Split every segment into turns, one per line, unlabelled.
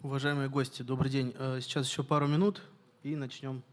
Уважаемые гости, добрый день. Сейчас еще пару минут и начнем.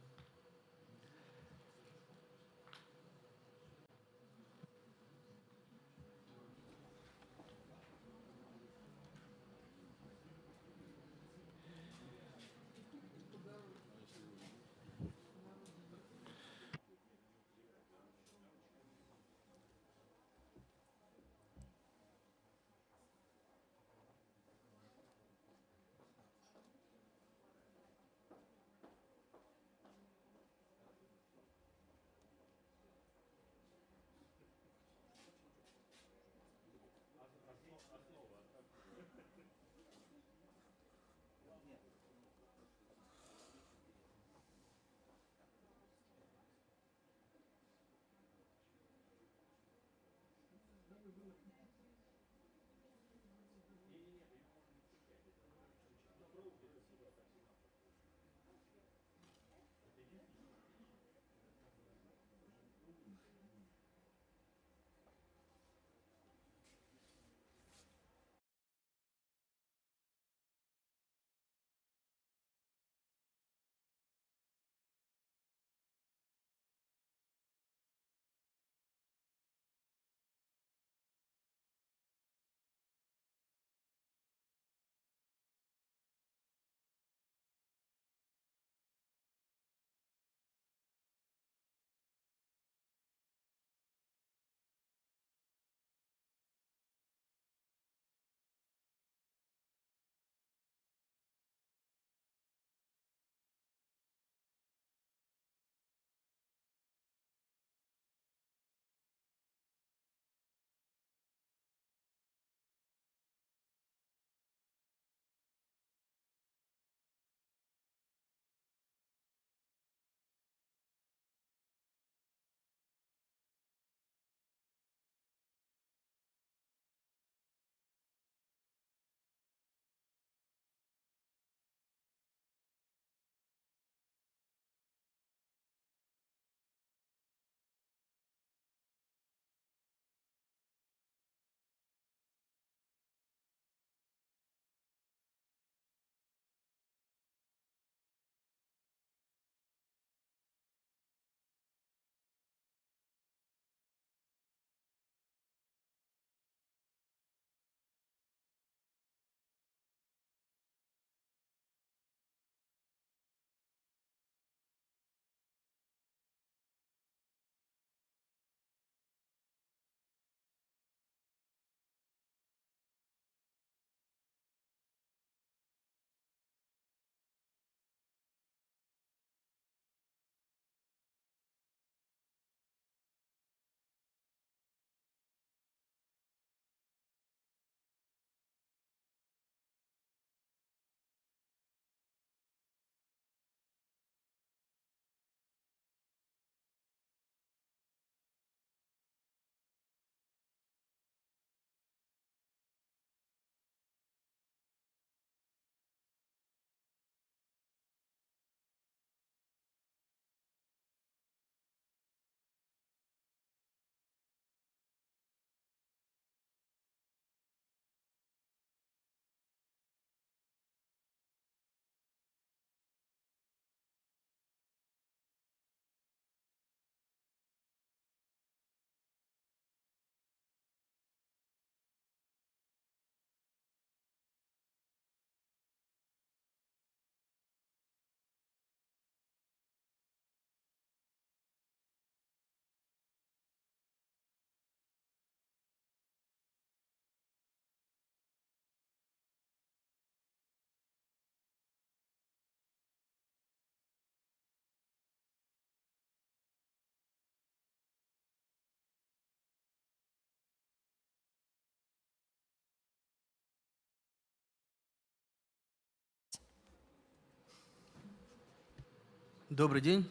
Добрый день.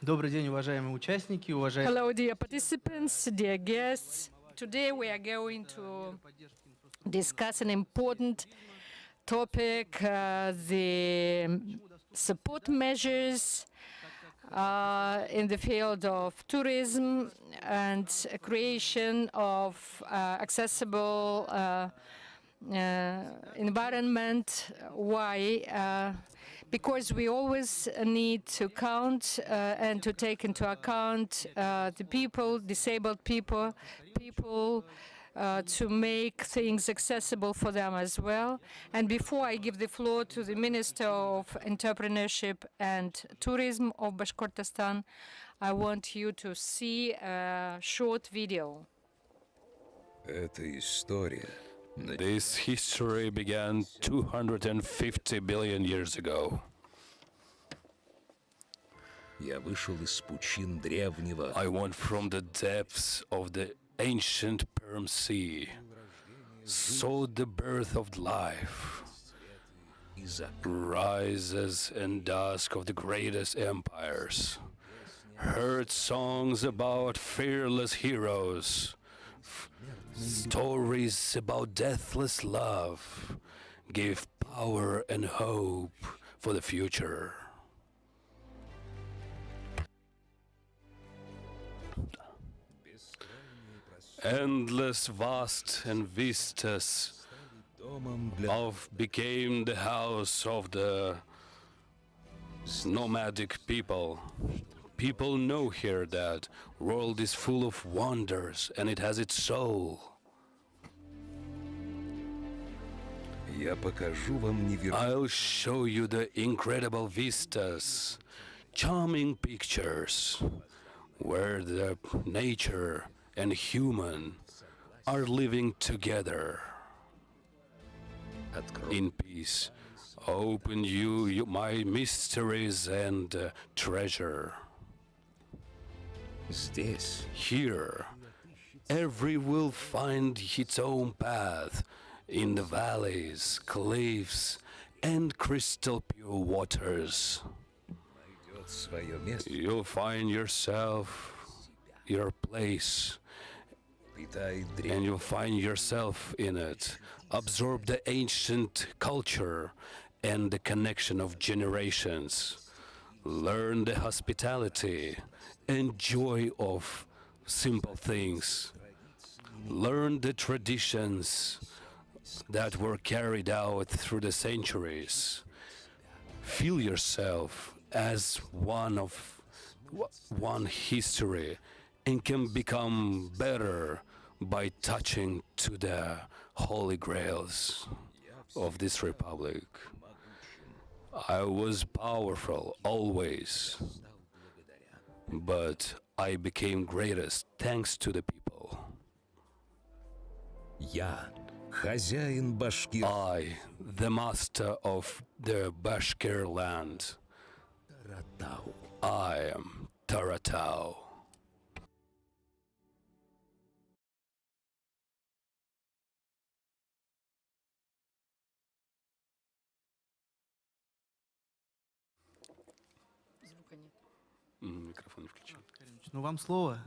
Добрый день, уважаемые участники, уважаемые...
Hello, dear participants, dear guests. Today we are going to discuss an important topic, the support measures in the field of tourism and creation of accessible environment. Why? Because we always need to count and to take into account the people, disabled people, to make things accessible for them as well. And before I give the floor to the Minister of Entrepreneurship and Tourism of Bashkortostan, I want you to see a short video.
This history began 250 billion years ago. I went from the depths of the ancient Perm Sea, saw the birth of life, rises and dusk of the greatest empires, heard songs about fearless heroes, stories about deathless love, gave power and hope for the future. Endless, vast, and vistas became the house of the nomadic people. People know here that world is full of wonders and it has its soul. I'll show you the incredible vistas, charming pictures, where the nature and human are living together in peace. Open you my mysteries and treasure. Here, every will find its own path in the valleys, cliffs, and crystal pure waters. You'll find yourself, your place, and you'll find yourself in it. Absorb the ancient culture and the connection of generations. Learn the hospitality and joy of simple things. Learn the traditions that were carried out through the centuries. Feel yourself as one history and can become better by touching to the holy grails of this republic. I was powerful always, but I became greatest thanks to the people. I, the master of the Bashkir land, I am Taratau. Микрофон не включен.
Ну, вам слово.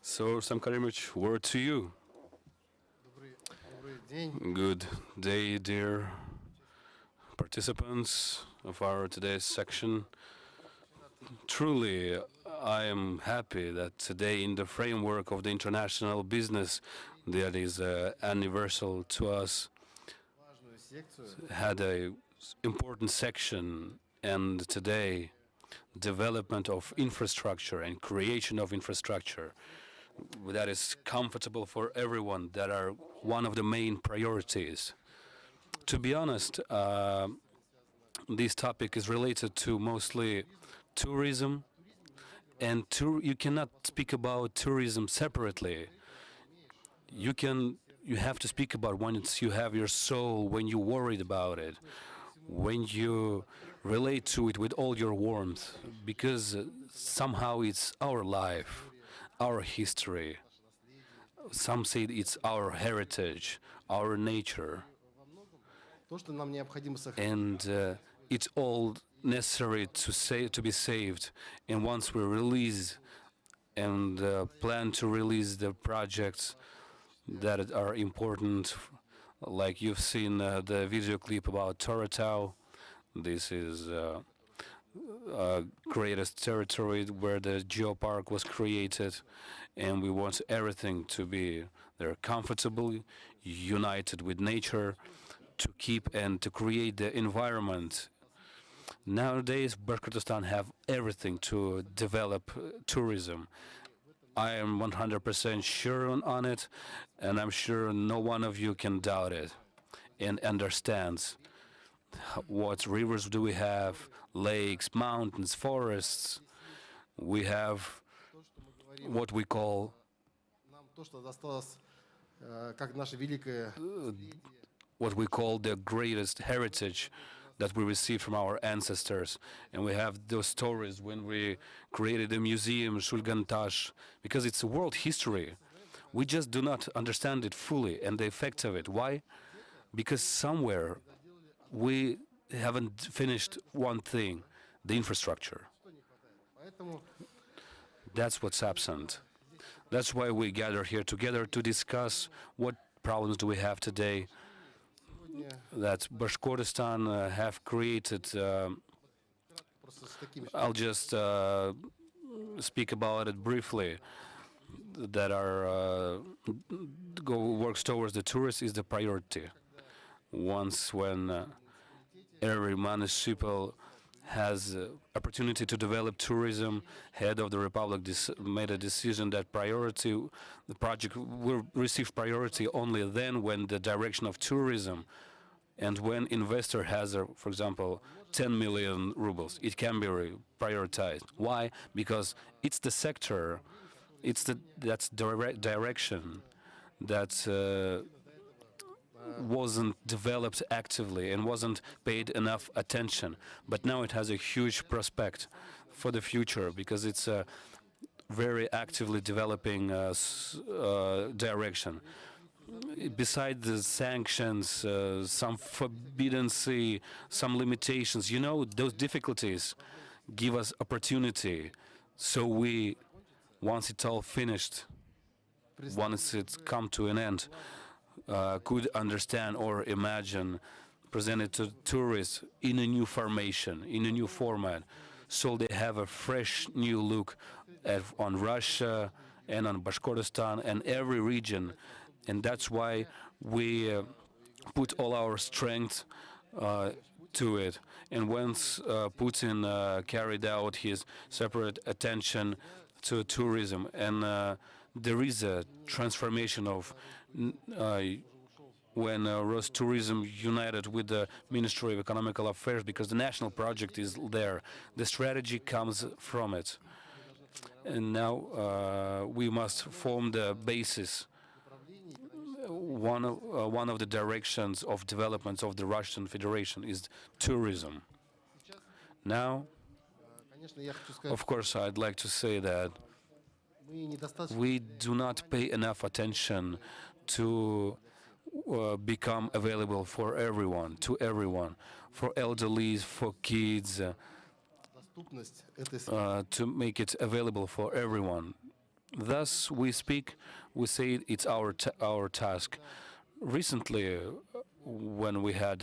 So, Sam Karimович, word to you. Good day, dear participants of our today's section. Truly, I am happy that today, in the framework of the international business that is universal to us, had an important section, and today, development of infrastructure and creation of infrastructure that is comfortable for everyone, that are one of the main priorities. To be honest, this topic is related to mostly tourism, and you cannot speak about tourism separately. You have to speak about once you have your soul, when you're worried about it, when you relate to it with all your warmth, because somehow it's our life, our history. Some say it's our heritage, our nature. And it's all necessary to be saved. And once we release and plan to release the projects that are important, like you've seen the video clip about Taratau. This is greatest territory where the geopark was created, and we want everything to be there comfortable, united with nature, to keep and to create the environment. Nowadays, Bashkortostan have everything to develop tourism. I am 100% sure on it, and I'm sure no one of you can doubt it and understands what rivers do we have, lakes, mountains, forests. We have what we call
То, что досталось, как наша великая
what we call the greatest heritage that we received from our ancestors. And we have those stories when we created a museum, Shulgantash, because it's a world history. We just do not understand it fully and the effect of it. Why? Because somewhere we haven't finished one thing, the infrastructure.
Поэтому
That's what's absent. That's why we gather here together to discuss what problems do we have today that Bashkortostan have created.
просто с такими
I'll just speak about it briefly. That our works towards the tourists is the priority. Once when every municipal has opportunity to develop tourism, head of the republic made a decision that the project will receive priority only then when the direction of tourism and when investor has, for example, 10 million rubles, it can be prioritized. Why? Because it's the sector, that's direction that wasn't developed actively and wasn't paid enough attention. But now it has a huge prospect for the future because it's a very actively developing direction. Beside the sanctions, some forbidden sea, some limitations, those difficulties give us opportunity. So we, once it's all finished, once it's come to an end, could understand or imagine, present it to tourists in a new formation, in a new format, so they have a fresh new look on Russia and on Bashkortostan and every region. And that's why we put all our strength to it. And once Putin carried out his separate attention to tourism, and there is a transformation of when Rostourism united with the Ministry of Economical Affairs, because the national project is there. The strategy comes from it. And now we must form the basis. One of the directions of development of the Russian Federation is tourism. Now,
Конечно, я хочу сказать,
of course, I'd like to say that
мы недостаточно
we do not pay enough attention to become available for everyone, for elderly, for kids,
доступность этой
to make it available for everyone. Thus, we say it's our task. Recently, when we had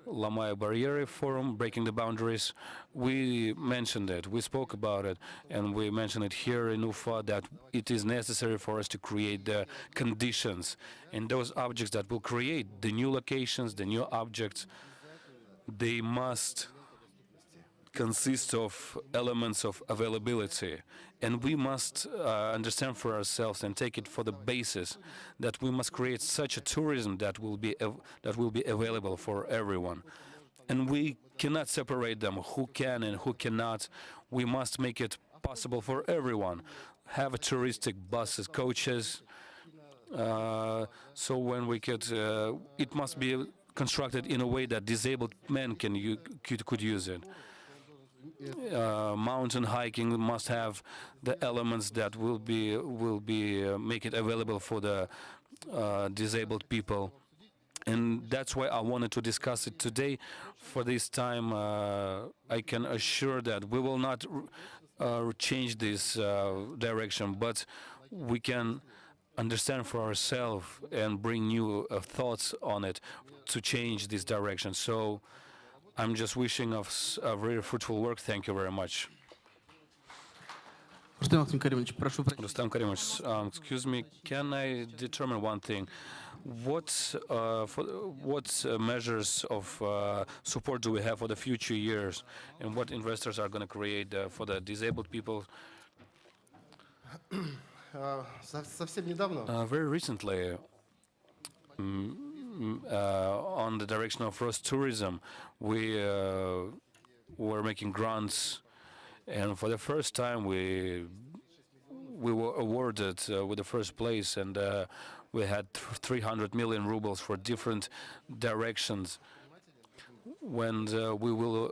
Lamaya Barriere Forum, Breaking the Boundaries, we mentioned it, we spoke about it, and we mentioned it here in Ufa that it is necessary for us to create the conditions and those objects that will create the new locations, the new objects. They must consist of elements of availability, and we must understand for ourselves and take it for the basis that we must create such a tourism that will be available for everyone, and we cannot separate them, who can and who cannot. We must make it possible for everyone. Have a touristic buses, coaches, so when we could, it must be constructed in a way that disabled men could use it. Mountain hiking must have the elements that will make it available for the disabled people, and that's why I wanted to discuss it today. For this time, I can assure that we will not change this direction, but we can understand for ourselves and bring new thoughts on it to change this direction. So I'm just wishing us a very fruitful work. Thank you very much.
Рустам Каримович, прошу прощения.
Rustam Karimович, excuse me, can I determine one thing? What measures of support do we have for the future years, and what investors are going to create for the disabled people?
Совсем недавно
Very recently, on the direction of Rus tourism, we were making grants, and for the first time we were awarded with the first place, and we had 300 million rubles for different directions. When we will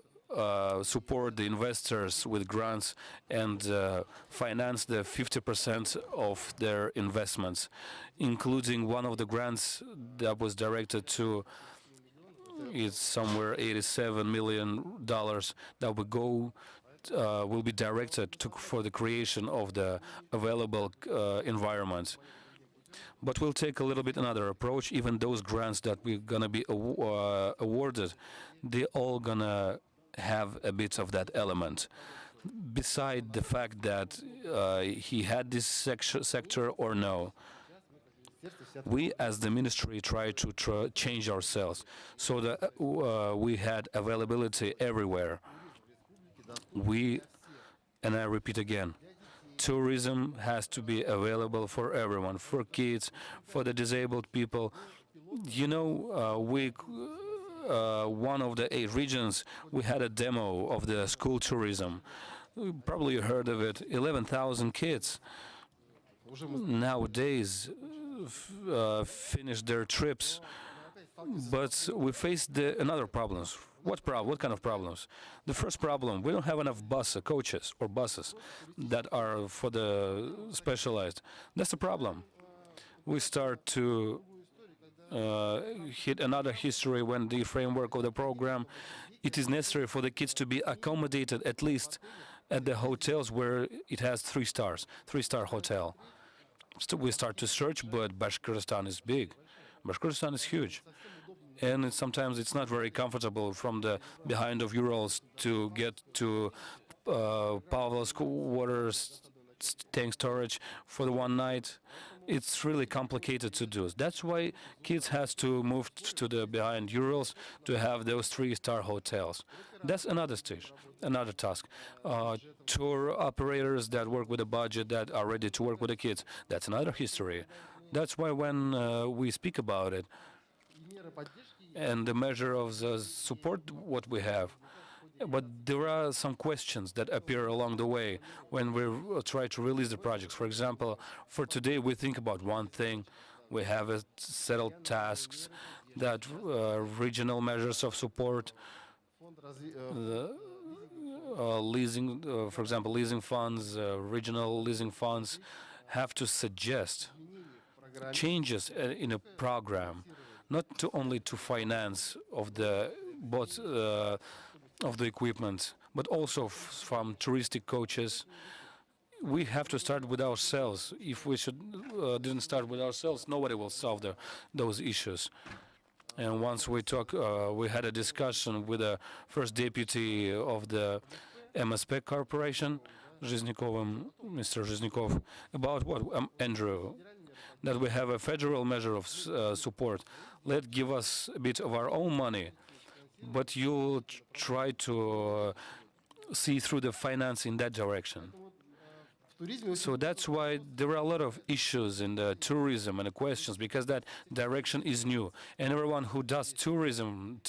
support the investors with grants and finance the 50% of their investments, including one of the grants that was directed to, it's somewhere $87 million that will be directed for the creation of the available environment. But we'll take a little bit another approach. Even those grants that we're gonna be awarded, they're all gonna have a bit of that element. Beside the fact that he had this sector or no, we as the ministry try to change ourselves so that we had availability everywhere. And I repeat again, tourism has to be available for everyone, for kids, for the disabled people. You know, one of the 8 regions, we had a demo of the school tourism. You probably heard of it, 11,000 kids nowadays finish their trips. But we faced another problems. What kind of problems? The first problem, we don't have enough coaches or buses that are for the specialized. That's the problem. We start to hit another history when the framework of the program, it is necessary for the kids to be accommodated at least at the hotels where it has 3 stars, 3-star hotel. So we start to search, but Bashkortostan is big. Bashkortostan is huge. And sometimes it's not very comfortable from the behind of Urals to get to Pavlovsk water tank storage for the one night. It's really complicated to do. That's why kids has to move to the behind Urals to have those 3-star hotels. That's another stage, another task. Tour operators that work with a budget that are ready to work with the kids. That's another history. That's why when we speak about it, and the measure of the support what we have. But there are some questions that appear along the way when we try to release the projects. For example, for today we think about one thing, we have settled tasks, that regional measures of support, leasing, for example, leasing funds, regional leasing funds have to suggest changes in a program, not only to finance of the equipment, but also from touristic coaches. We have to start with ourselves. If we didn't start with ourselves, nobody will solve those issues. And once we had a discussion with the first deputy of the MSP Corporation, Mr. Zhiznikov, about what, Andrew, that we have a federal measure of support. Give us a bit of our own money, but you'll try to see through the finance in that direction. So that's why there are a lot of issues in the tourism and the questions, because that direction is new. And everyone who does tourism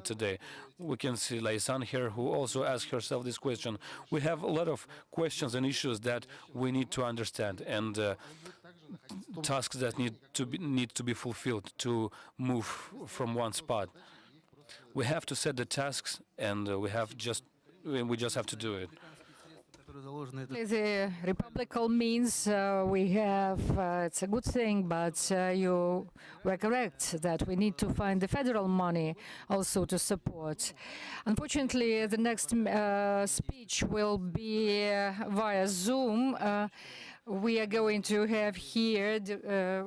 today, we can see Laysan here who also asked herself this question. We have a lot of questions and issues that we need to understand, and tasks that need to be fulfilled to move from one spot. We have to set the tasks, and we just have to do it.
The republican means we have, it's a good thing, but you were correct that we need to find the federal money also to support. Unfortunately, the next speech will be via Zoom. We are going to have here,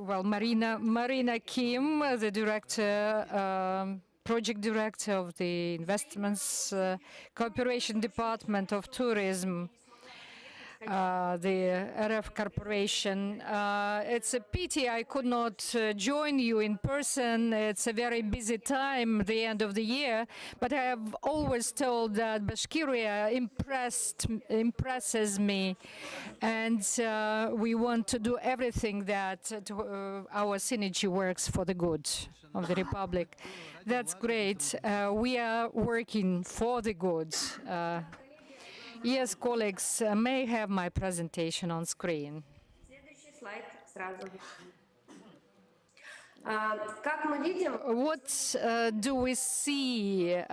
Marina Kim, the director project director of the Investments Cooperation Department of Tourism, the RF Corporation. It's a pity I could not join you in person. It's a very busy time, the end of the year, but I have always told that Bashkiria impresses me, and we want to do everything that our synergy works for the good of the Republic. That's great. We are working for the good. Yes, colleagues, may I have my presentation on screen.
Следующий слайд сразу. Как мы видим,
What do we see?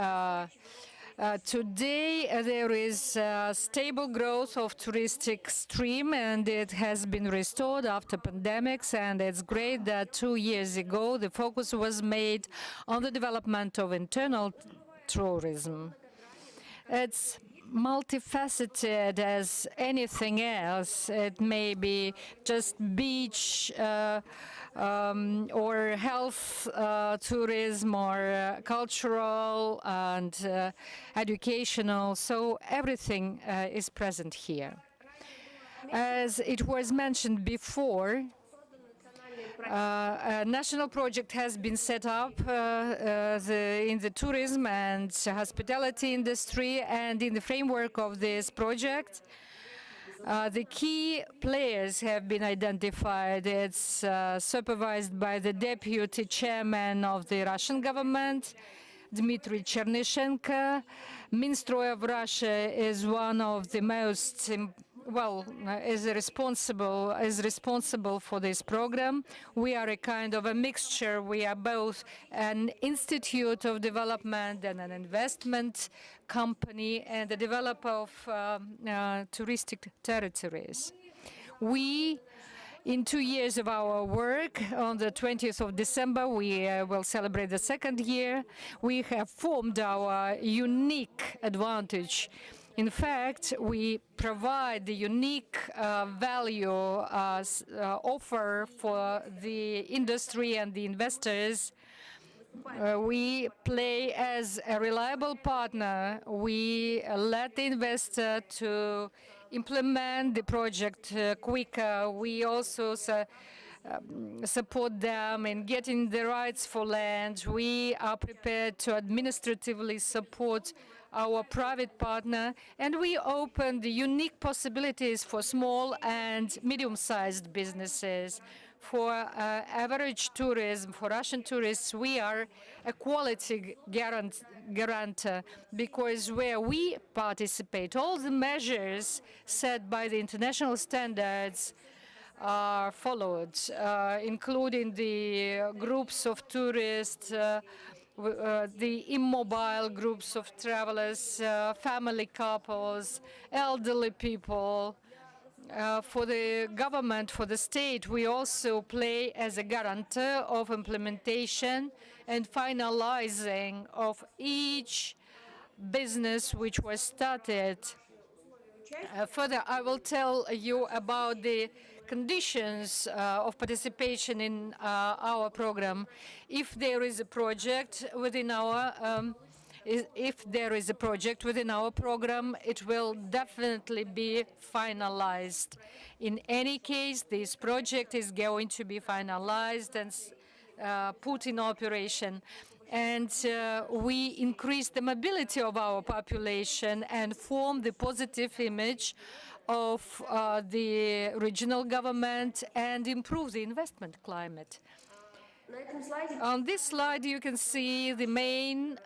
Today, there is stable growth of touristic stream, and it has been restored after pandemics. And it's great that 2 years ago, the focus was made on the development of internal tourism. It's multifaceted as anything else. It may be just beach or health tourism or cultural and educational. So everything is present here. As it was mentioned before, a national project has been set up in the tourism and hospitality industry, and in the framework of this project, the key players have been identified. It's supervised by the deputy chairman of the Russian government, Dmitry Chernyshenko. Minstroi of Russia is one of the most is responsible for this program. We are a kind of a mixture. We are both an institute of development and an investment company and a developer of touristic territories. We, in 2 years of our work, on the 20th of December, we will celebrate the 2nd year. We have formed our unique advantage. In fact, we provide the unique value offer for the industry and the investors. We play as a reliable partner. We let the investor to implement the project quicker. We also support them in getting the rights for land. We are prepared to administratively support our private partner, and we open the unique possibilities for small and medium-sized businesses. For average tourism, for Russian tourists, we are a quality guarantor, because where we participate, all the measures set by the international standards are followed, including the groups of tourists, the immobile groups of travelers, family couples, elderly people. For the government, for the state, we also play as a guarantor of implementation and finalizing of each business which was started. Further, I will tell you about the conditions of participation in our program. If there is a project within our program, it will definitely be finalized. In any case, this project is going to be finalized and put in operation. And we increase the mobility of our population and form the positive image of the regional government and improve the investment climate. On this slide, you can see the main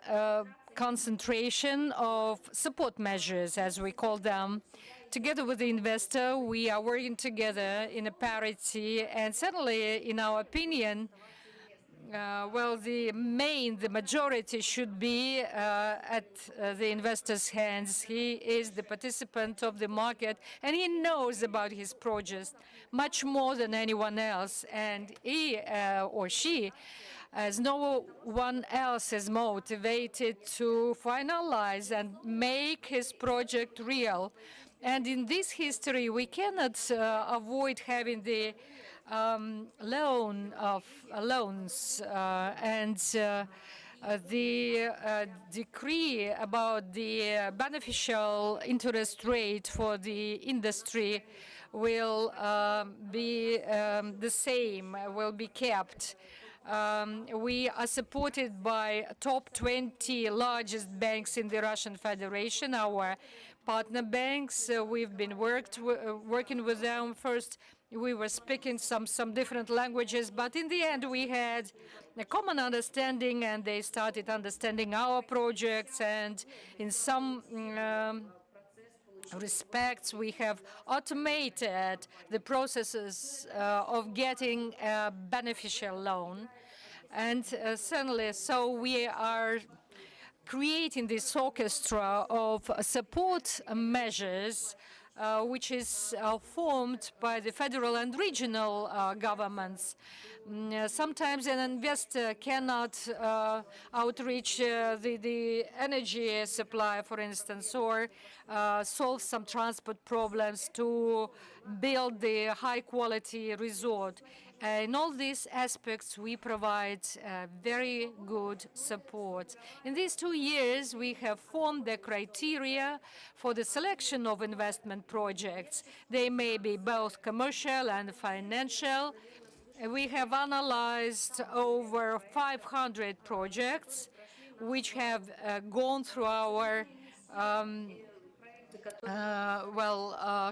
concentration of support measures, as we call them. Together with the investor, we are working together in a parity, and certainly, in our opinion, the majority should be at the investor's hands. He is the participant of the market, and he knows about his project much more than anyone else. And he or she, as no one else, is motivated to finalize and make his project real. And in this history, we cannot avoid having the loans, and The decree about the beneficial interest rate for the industry will be the same, will be kept. We are supported by top 20 largest banks in the Russian Federation, our partner banks. We've been working with them. First, we were speaking some different languages, but in the end, we had a common understanding, and they started understanding our projects. And in some respects, we have automated the processes of getting a beneficial loan. And certainly, so we are creating this orchestra of support measures which is formed by the federal and regional governments. Sometimes an investor cannot outreach the energy supply, for instance, or solve some transport problems to build the high-quality resort. In all these aspects, we provide very good support. In these 2 years, we have formed the criteria for the selection of investment projects. They may be both commercial and financial. We have analyzed over 500 projects which have gone through our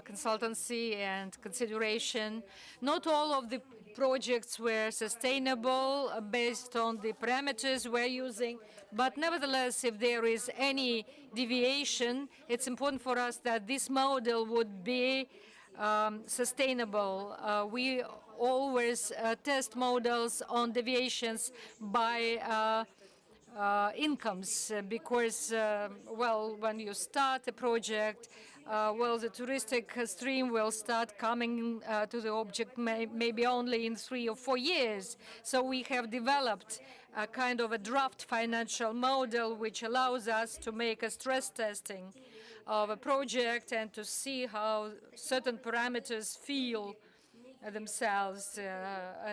consultancy and consideration. Not all of the projects were sustainable based on the parameters we're using, but nevertheless, if there is any deviation, it's important for us that this model would be sustainable. We always test models on deviations by incomes, because, when you start a project, the touristic stream will start coming to the object maybe only in 3 or 4 years. So we have developed a kind of a draft financial model which allows us to make a stress testing of a project and to see how certain parameters feel themselves.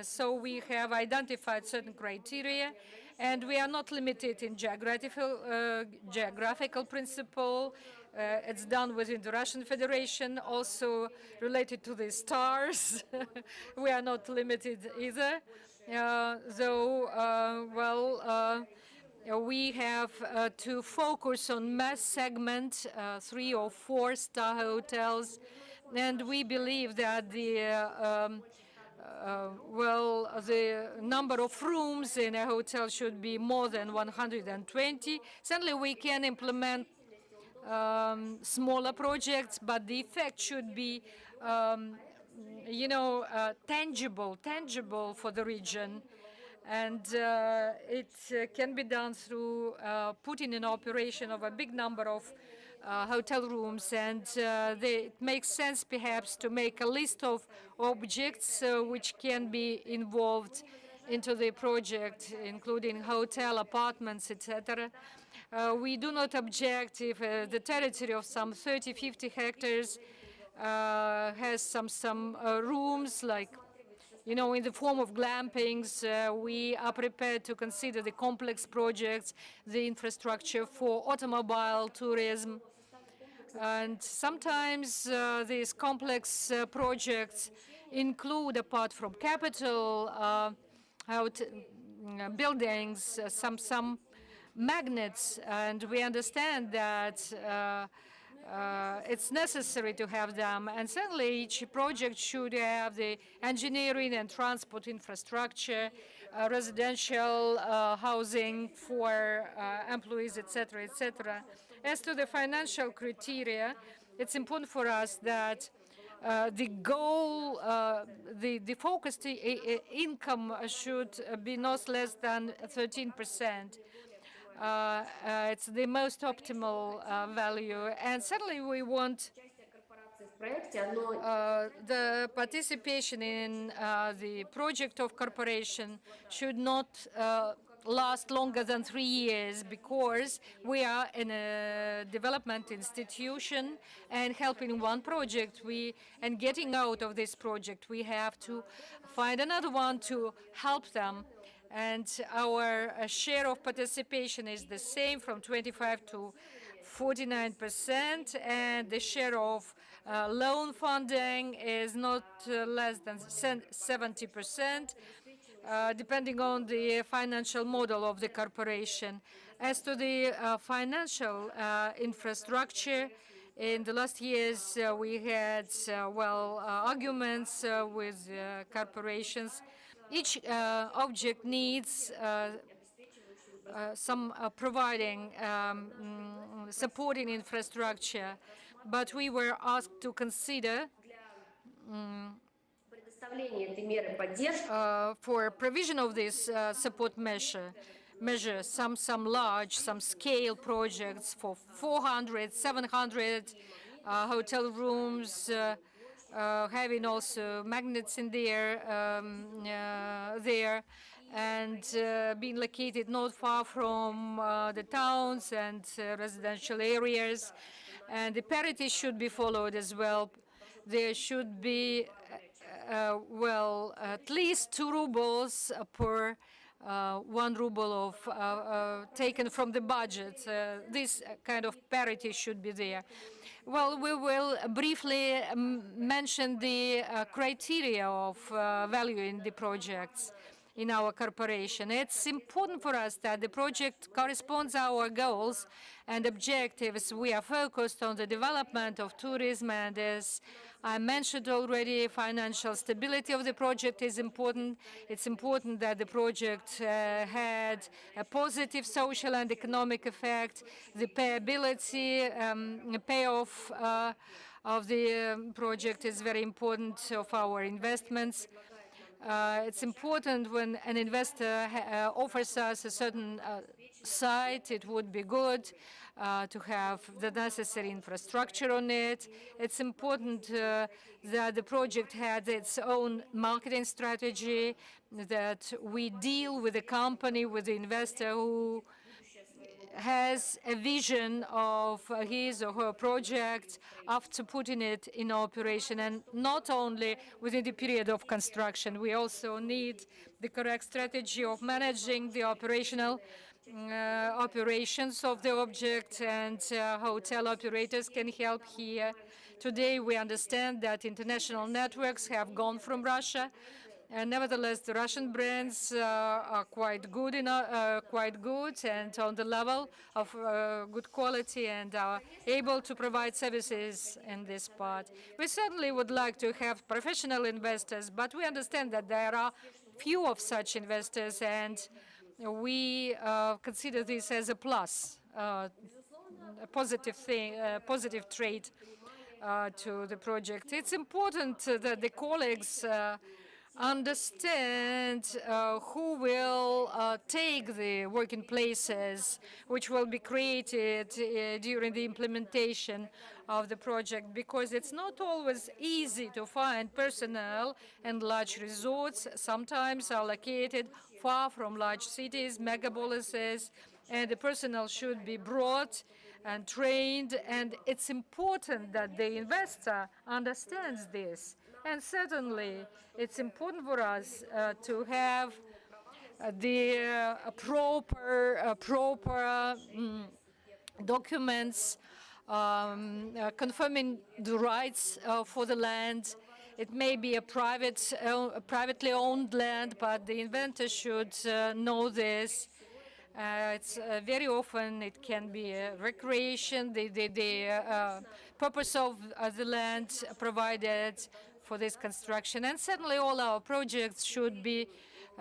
So we have identified certain criteria, and we are not limited in geographical principle. It's done within the Russian Federation, also related to the stars. We are not limited either. We have to focus on mass segment, 3 or 4 star hotels, and we believe that the number of rooms in a hotel should be more than 120. Certainly, we can implement smaller projects, but the effect should be, tangible for the region. And it can be done through putting in operation of a big number of hotel rooms, and it makes sense perhaps to make a list of objects which can be involved into the project, including hotel, apartments, etc. We do not object if the territory of some 30, 50 hectares has some rooms, like, in the form of glampings. We are prepared to consider the complex projects, the infrastructure for automobile tourism. And sometimes these complex projects include, apart from capital buildings, some magnets, and we understand that it's necessary to have them. And certainly each project should have the engineering and transport infrastructure, residential housing for employees, etc., etc. As to the financial criteria, it's important for us that the goal, the focused income should be not less than 13%. It's the most optimal value. And certainly we want the participation in the project of corporation should not last longer than 3 years, because we are in a development institution, and helping one project and getting out of this project, we have to find another one to help them. And our share of participation is the same, from 25 to 49%, and the share of loan funding is not less than 70%, depending on the financial model of the corporation. As to the financial infrastructure, in the last years, we had, arguments with corporations. Each object needs some providing supporting infrastructure, but we were asked to consider for provision of this support measure, some large, some scale projects for 400, 700 hotel rooms, having also magnets in there, and being located not far from the towns and residential areas. And the parity should be followed as well. There should be, at least 2 rubles per 1 ruble of taken from the budget. This kind of parity should be there. Well, we will briefly mention the criteria of valuing the projects in our corporation. It's important for us that the project corresponds to our goals and objectives. We are focused on the development of tourism, and as I mentioned already, financial stability of the project is important. It's important that the project had a positive social and economic effect. The payability, payoff of the project is very important of our investments. It's important when an investor offers us a certain site, it would be good to have the necessary infrastructure on it. It's important that the project has its own marketing strategy, that we deal with the company, with the investor who has a vision of his or her project after putting it in operation, and not only within the period of construction. We also need the correct strategy of managing the operational operations of the object, and hotel operators can help here. Today, we understand that international networks have gone from Russia, and nevertheless, the Russian brands are quite good, and on the level of good quality, and are able to provide services in this part. We certainly would like to have professional investors, but we understand that there are few of such investors, and we consider this as a plus, a positive thing, positive trait to the project. It's important that the colleagues understand who will take the working places which will be created during the implementation of the project, because it's not always easy to find personnel, and large resorts sometimes are located far from large cities, megapolises, and the personnel should be brought and trained, and it's important that the investor understands this. And certainly, it's important for us to have the proper documents confirming the rights for the land. It may be a privately owned land, but the inventor should know this. It's very often it can be recreation, the purpose of the land provided for this construction. And certainly all our projects should be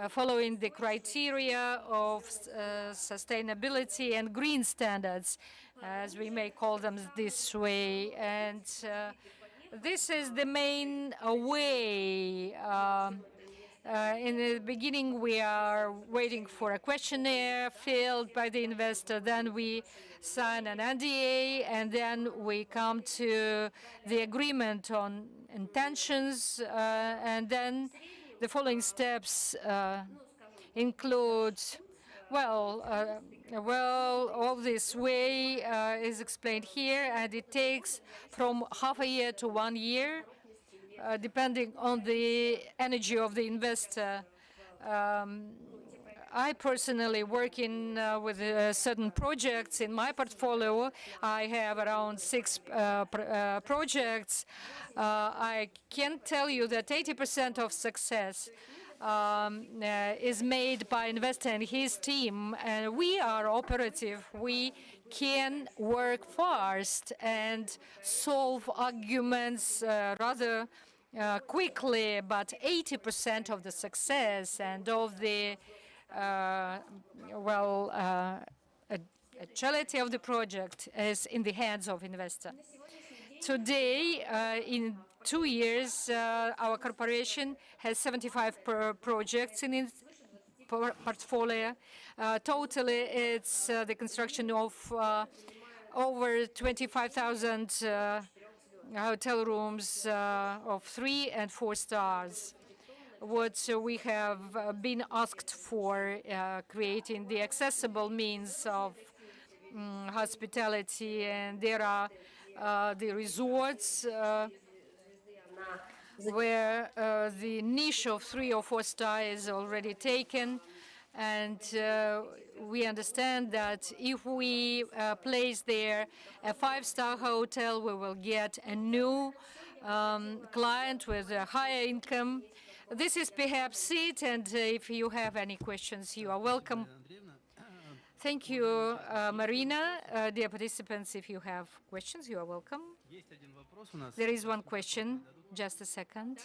following the criteria of sustainability and green standards, as we may call them this way. And this is the main way. In the beginning, we are waiting for a questionnaire filled by the investor. Then we sign an NDA, and then we come to the agreement on intentions. And then the following steps include, all this way is explained here, and it takes from half a year to 1 year, depending on the energy of the investor. I personally working with certain projects in my portfolio. I have around 6 projects. I can tell you that 80% of success is made by investor and his team, and we are operative. We can work fast and solve arguments rather quickly, but 80% of the success and of the actuality of the project is in the hands of investor. Today, in 2 years, our corporation has 75 projects in its portfolio. Totally, it's the construction of over 25,000 hotel rooms of 3 and 4 stars. What we have been asked for, creating the accessible means of hospitality, and there are the resorts where the niche of 3 or 4 stars is already taken. And we understand that if we place there a 5-star hotel, we will get a new client with a higher income. This is perhaps it, and if you have any questions, you are welcome. Thank you, Marina. Dear participants, if you have questions, you are welcome. There is one question. Just a second.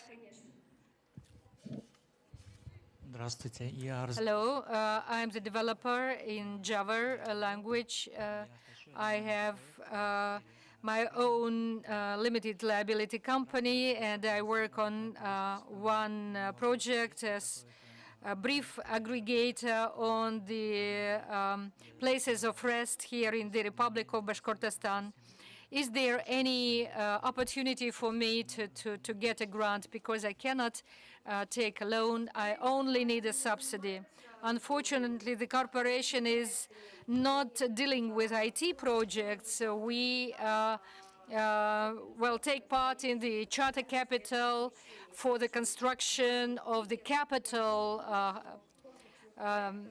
Hello, I'm the developer in Java language. I have my own limited liability company, and I work on one project as a brief aggregator on the places of rest here in the Republic of Bashkortostan. Is there any opportunity for me to get a grant? Because I cannot take a loan. I only need a subsidy. Unfortunately, the corporation is not dealing with IT projects. So we will take part in the charter capital for the construction of the capital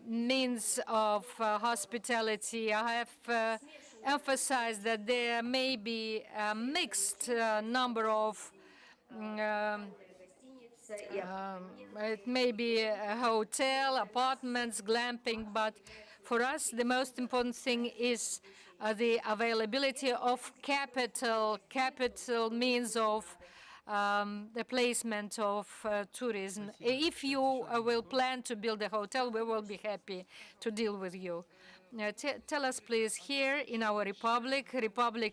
means of hospitality. I have emphasized that there may be a mixed number of it may be a hotel, apartments, glamping, but for us the most important thing is the availability of capital means of the placement of tourism. If you will plan to build a hotel, we will be happy to deal with you. Tell us, please, here in our republic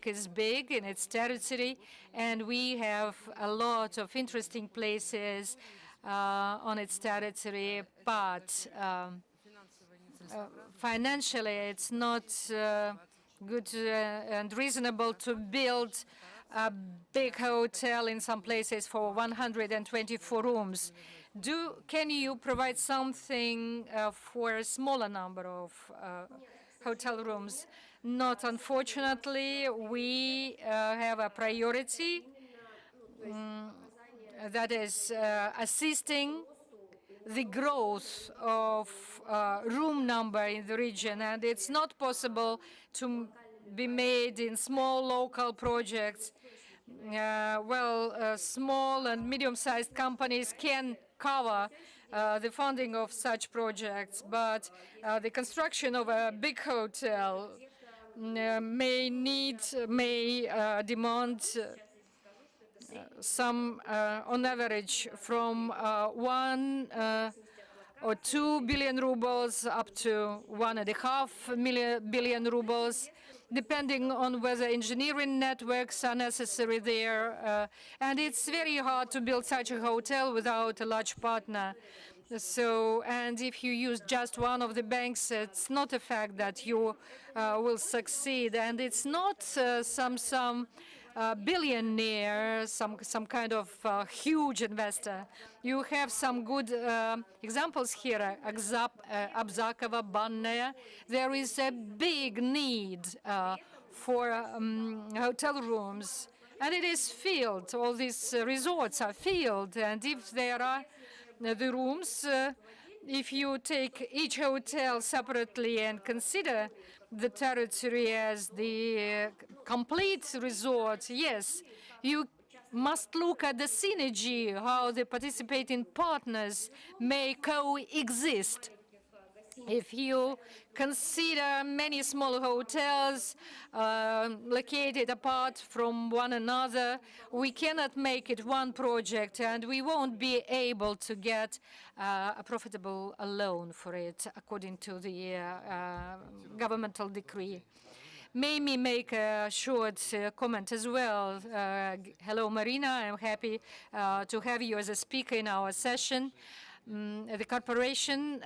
is big in its territory, and we have a lot of interesting places on its territory, but financially it's not good and reasonable to build a big hotel in some places for 124 rooms. Can you provide something for a smaller number of hotel rooms? Not, unfortunately. We have a priority that is assisting the growth of room number in the region, and it's not possible to be made in small local projects. Small and medium-sized companies can cover the funding of such projects, but the construction of a big hotel may demand some, on average, from 1 or 2 billion rubles up to 1.5 billion rubles, depending on whether engineering networks are necessary there. And it's very hard to build such a hotel without a large partner. So, and if you use just one of the banks, it's not a fact that you will succeed. And it's not some billionaire, some kind of huge investor. You have some good examples here, Abzakova, Banная. There is a big need for hotel rooms, and it is filled. All these resorts are filled, and if there are the rooms, if you take each hotel separately and consider the territory as the complete resort, yes, you must look at the synergy, how the participating partners may coexist. If you consider many small hotels located apart from one another, we cannot make it one project, and we won't be able to get a profitable loan for it, according to the governmental decree. May me make a short comment as well. Hello, Marina. I'm happy to have you as a speaker in our session. The corporation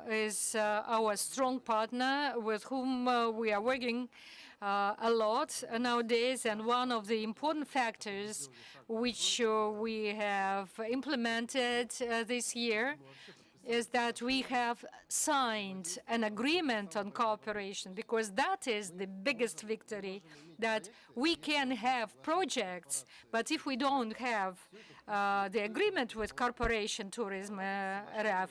is our strong partner with whom we are working a lot nowadays, and one of the important factors which we have implemented this year is that we have signed an agreement on cooperation, because that is the biggest victory, that we can have projects, but if we don't have the agreement with Corporation Tourism RF,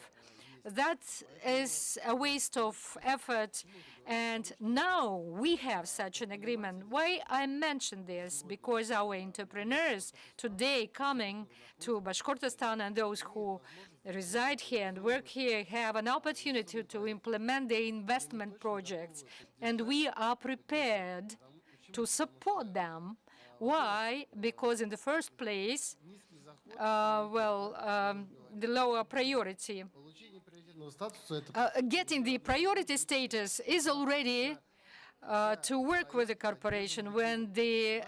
that is a waste of effort. And now we have such an agreement. Why I mention this? Because our entrepreneurs today coming to Bashkortostan and those who reside here and work here have an opportunity to implement the investment projects, and we are prepared to support them. Why? Because in the first place, the lower priority. Getting the priority status is already to work with the corporation when the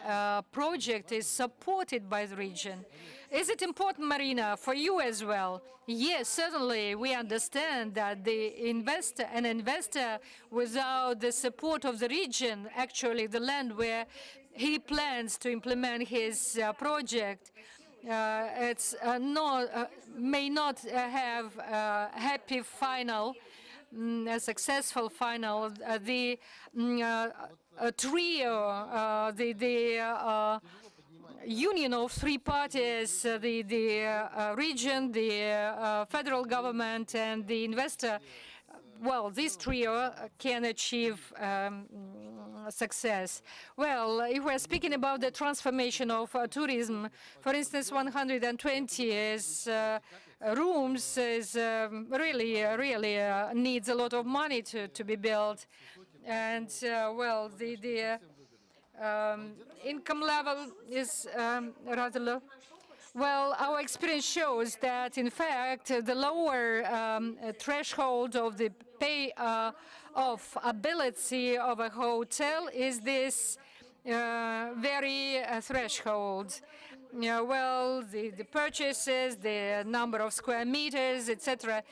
project is supported by the region. Is it important, Marina, for you as well? Yes, certainly. We understand that an investor without the support of the region, actually the land where he plans to implement his project, may not have a happy final, a successful final. The trio, the union of three parties, the region, the federal government, and the investor, well, this trio can achieve success. Well, if we're speaking about the transformation of tourism, for instance, 120 rooms is really needs a lot of money to be built. And, well, the income level is rather low. Well, our experience shows that, in fact, the lower threshold of the pay-off ability of a hotel is this very threshold. Well, the purchases, the number of square meters, etc.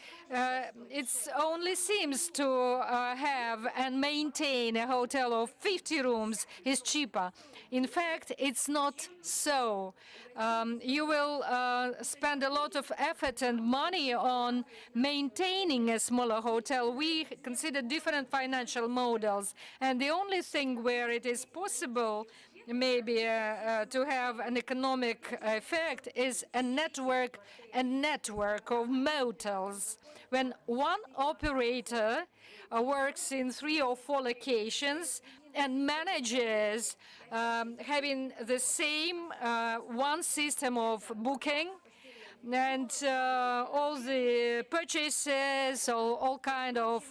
It only seems to have and maintain a hotel of 50 rooms is cheaper. In fact, it's not so. You will spend a lot of effort and money on maintaining a smaller hotel. We consider different financial models, and the only thing where it is possible maybe to have an economic effect is a network of motels. When one operator works in 3 or 4 locations and manages having the same one system of booking, and all the purchases, all kind of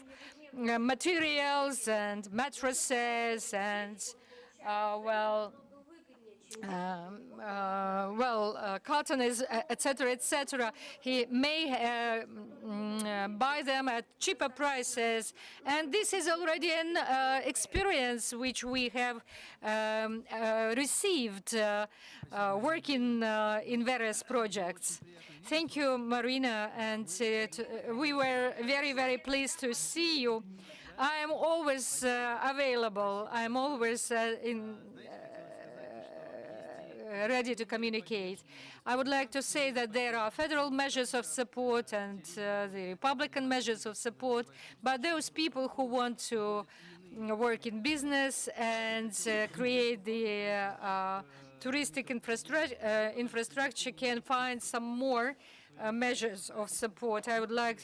materials and mattresses and cotton, etc., etc. He may buy them at cheaper prices, and this is already an experience which we have received working in various projects. Thank you, Marina, and we were very, very pleased to see you. I am always available. I am always ready to communicate. I would like to say that there are federal measures of support and the Republican measures of support, but those people who want to work in business and create the touristic infrastructure can find some more measures of support. I would like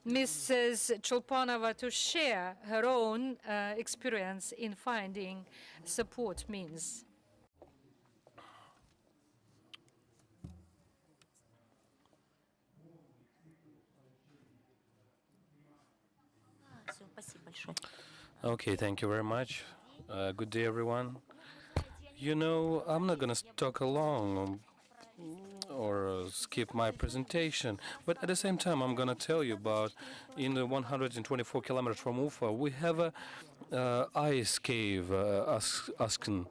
Mrs. Chulpanova to share her own experience in finding support means.
Okay, thank you very much. Good day, everyone. You know, I'm not going to talk along or skip my presentation, but at the same time, I'm going to tell you about in the 124 kilometers from Ufa, we have a ice cave, Asken.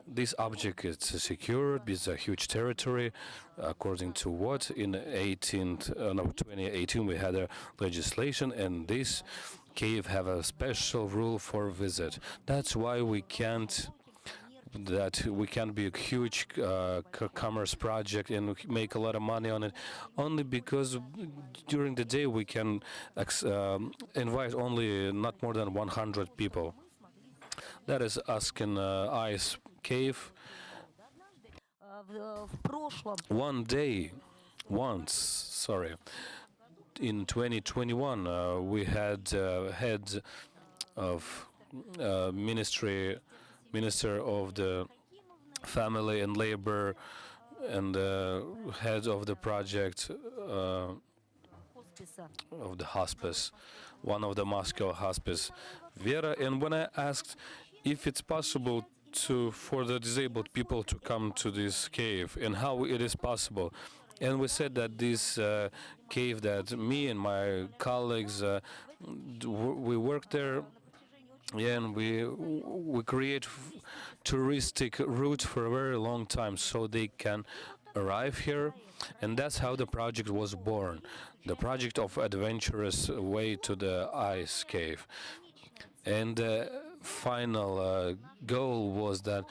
This object is secured. It's a huge territory. According to what in 2018 we had a legislation, and this cave have a special rule for visit. That's why we can't be a huge commerce project and make a lot of money on it, only because during the day we can invite only not more than 100 people. That is Asken Ice Cave. In 2021, we had head of Minister of the Family and Labor and head of the project of the hospice, one of the Moscow hospice, Vera. And when I asked if it's possible for the disabled people to come to this cave and how it is possible, and we said that this cave that me and my colleagues we work there. Yeah, and we create touristic route for a very long time so they can arrive here, and that's how the project was born. The project of adventurous way to the ice cave, and the final goal was that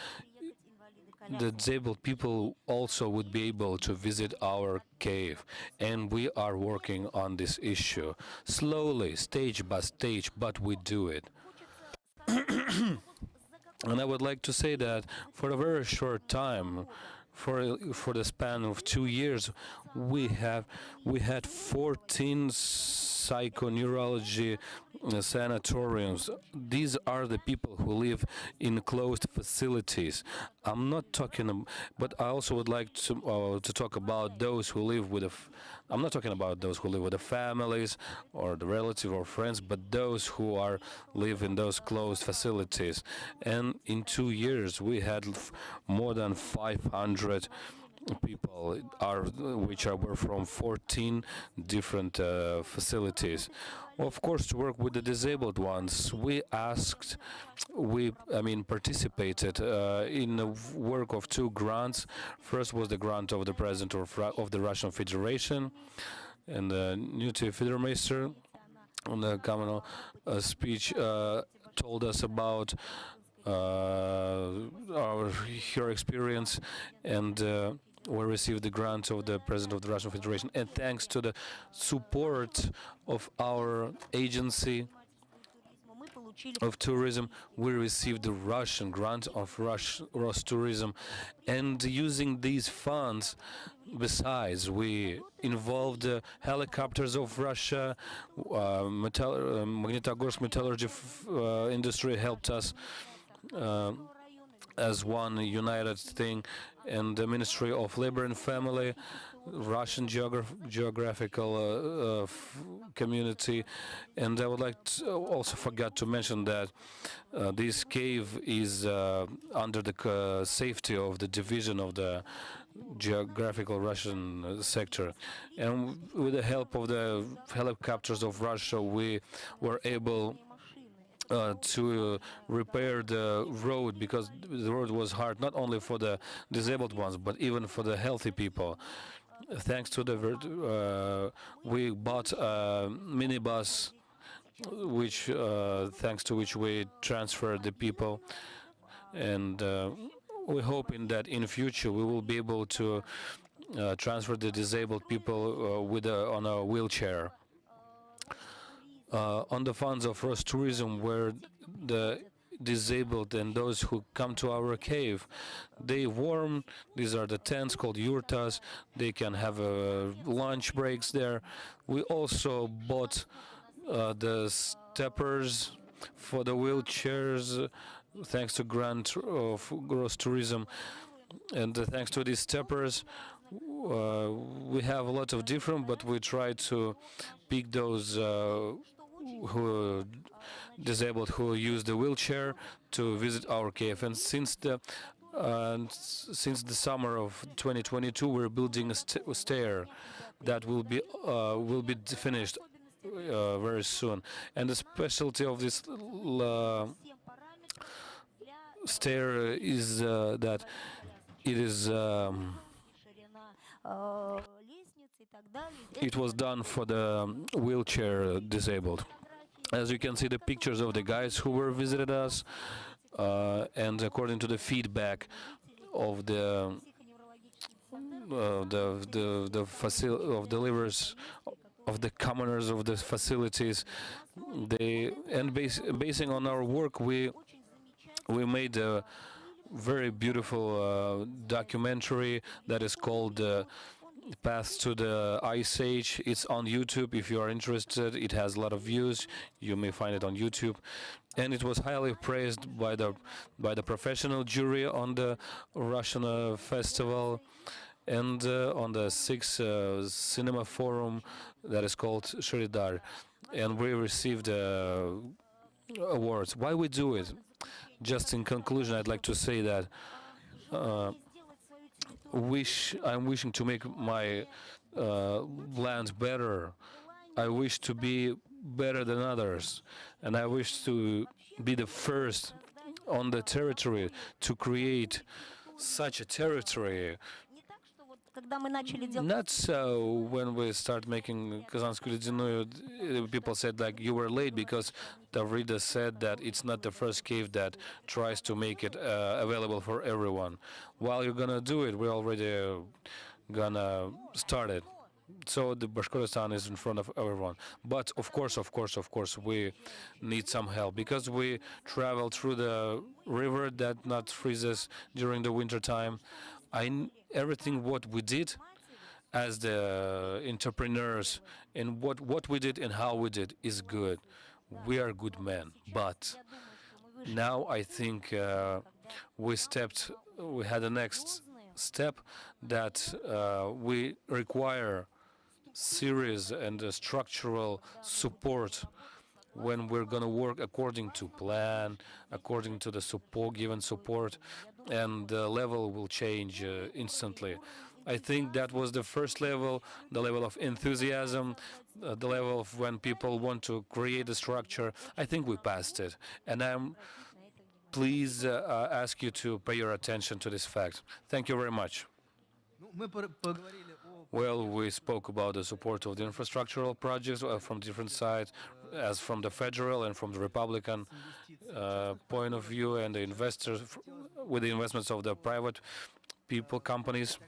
the disabled people also would be able to visit our cave, and we are working on this issue slowly, stage by stage, but we do it. And I would like to say that for a very short time, for the span of 2 years, we had 14 psychoneurology sanatoriums. These are the people who live in closed facilities. I'm not talking, but I also would like to talk about those who live with I'm not talking about those who live with the families or the relative or friends, but those who live in those closed facilities. And in 2 years, we had more than 500 people were from 14 different facilities. Of course, to work with the disabled ones, we participated in the work of 2 grants. First was the grant of the President of the Russian Federation, and the new Federmeister on the communal speech told us about her experience, and we received the grant of the President of the Russian Federation. And thanks to the support of our agency of tourism, we received the Russian grant of Rostourism. And using these funds, besides, we involved the helicopters of Russia, Magnitogorsk metallurgy industry helped us as one united thing, and the Ministry of Labor and Family, Russian geographical community. And I would like to also forgot to mention that this cave is under the safety of the division of the geographical Russian sector. And with the help of the helicopters of Russia, we were able to repair the road, because the road was hard not only for the disabled ones but even for the healthy people. Thanks to we bought a minibus, which thanks to which we transferred the people, and we're hoping that in future we will be able to transfer the disabled people on a wheelchair. On the funds of Rostourism, where the disabled and those who come to our cave. They warm. These are the tents called yurtas. They can have lunch breaks there. We also bought the steppers for the wheelchairs, thanks to grant of gross tourism, and thanks to these steppers. We have a lot of different, but we try to pick those who disabled who use the wheelchair to visit our cave. And since the summer of 2022, we're building a stair that will be finished very soon. And the specialty of this stair is that it is. It was done for the wheelchair disabled. As you can see, the pictures of the guys who were visited us, and according to the feedback of the livers of the commoners of the facilities, basing on our work, we made a very beautiful documentary that is called Path to the Ice Age. It's on YouTube. If you are interested, it has a lot of views. You may find it on YouTube, and it was highly praised by the professional jury on the Russian festival, and on the 6th cinema forum that is called Shiridar, and we received awards. Why we do it? Just in conclusion, I'd like to say that I'm wishing to make my land better. I wish to be better than others, and I wish to be the first on the territory to create such a territory. Not so when we start making Kazanskую Lедяную, people said like you were late because Tavrida said that it's not the first cave that tries to make it available for everyone. While you're gonna do it, we're already gonna start it. So the Bashkortostan is in front of everyone. But of course, we need some help because we travel through the river that not freezes during the winter time. Everything what we did as the entrepreneurs and what we did and how we did is good. We are good men, but now I think we had the next step that we require serious and structural support when we're going to work according to plan, according to the given support, and the level will change instantly. I think that was the first level, the level of enthusiasm, the level of when people want to create a structure. I think we passed it, and I'm please ask you to pay your attention to this fact. Thank you very much. Well, we spoke about the support of the infrastructural projects from different sides, as from the federal and from the Republican point of view, and the investors, with the investments of the private people, companies,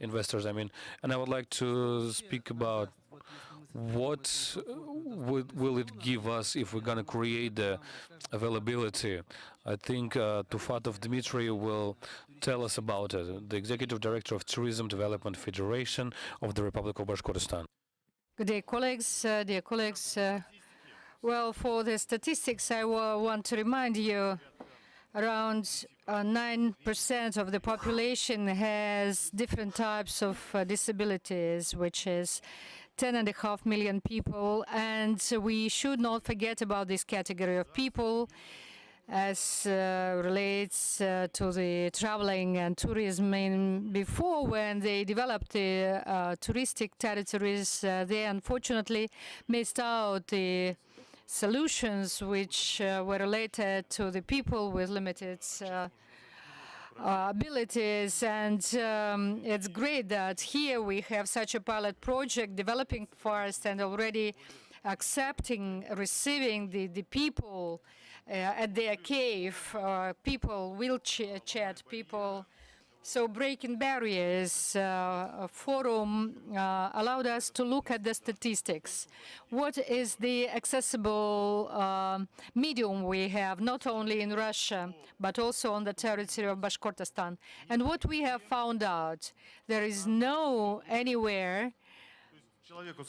investors, I mean. And I would like to speak about what will it give us if we're going to create the availability. I think Tufatov Dmitry will tell us about it, the Executive Director of Tourism Development Federation of the Republic of Bashkortostan.
Good day, colleagues. Dear colleagues, well, for the statistics, I want to remind you around 9% of the population has different types of disabilities, which is 10.5 million people, and we should not forget about this category of people as relates to the traveling and tourism. Before, when they developed the touristic territories, they unfortunately missed out the solutions which were related to the people with limited abilities. And it's great that here we have such a pilot project developing fast and already receiving the people at their cave, people, wheelchair people, So breaking barriers forum allowed us to look at the statistics. What is the accessible medium we have, not only in Russia, but also on the territory of Bashkortostan? And what we have found out, there is no anywhere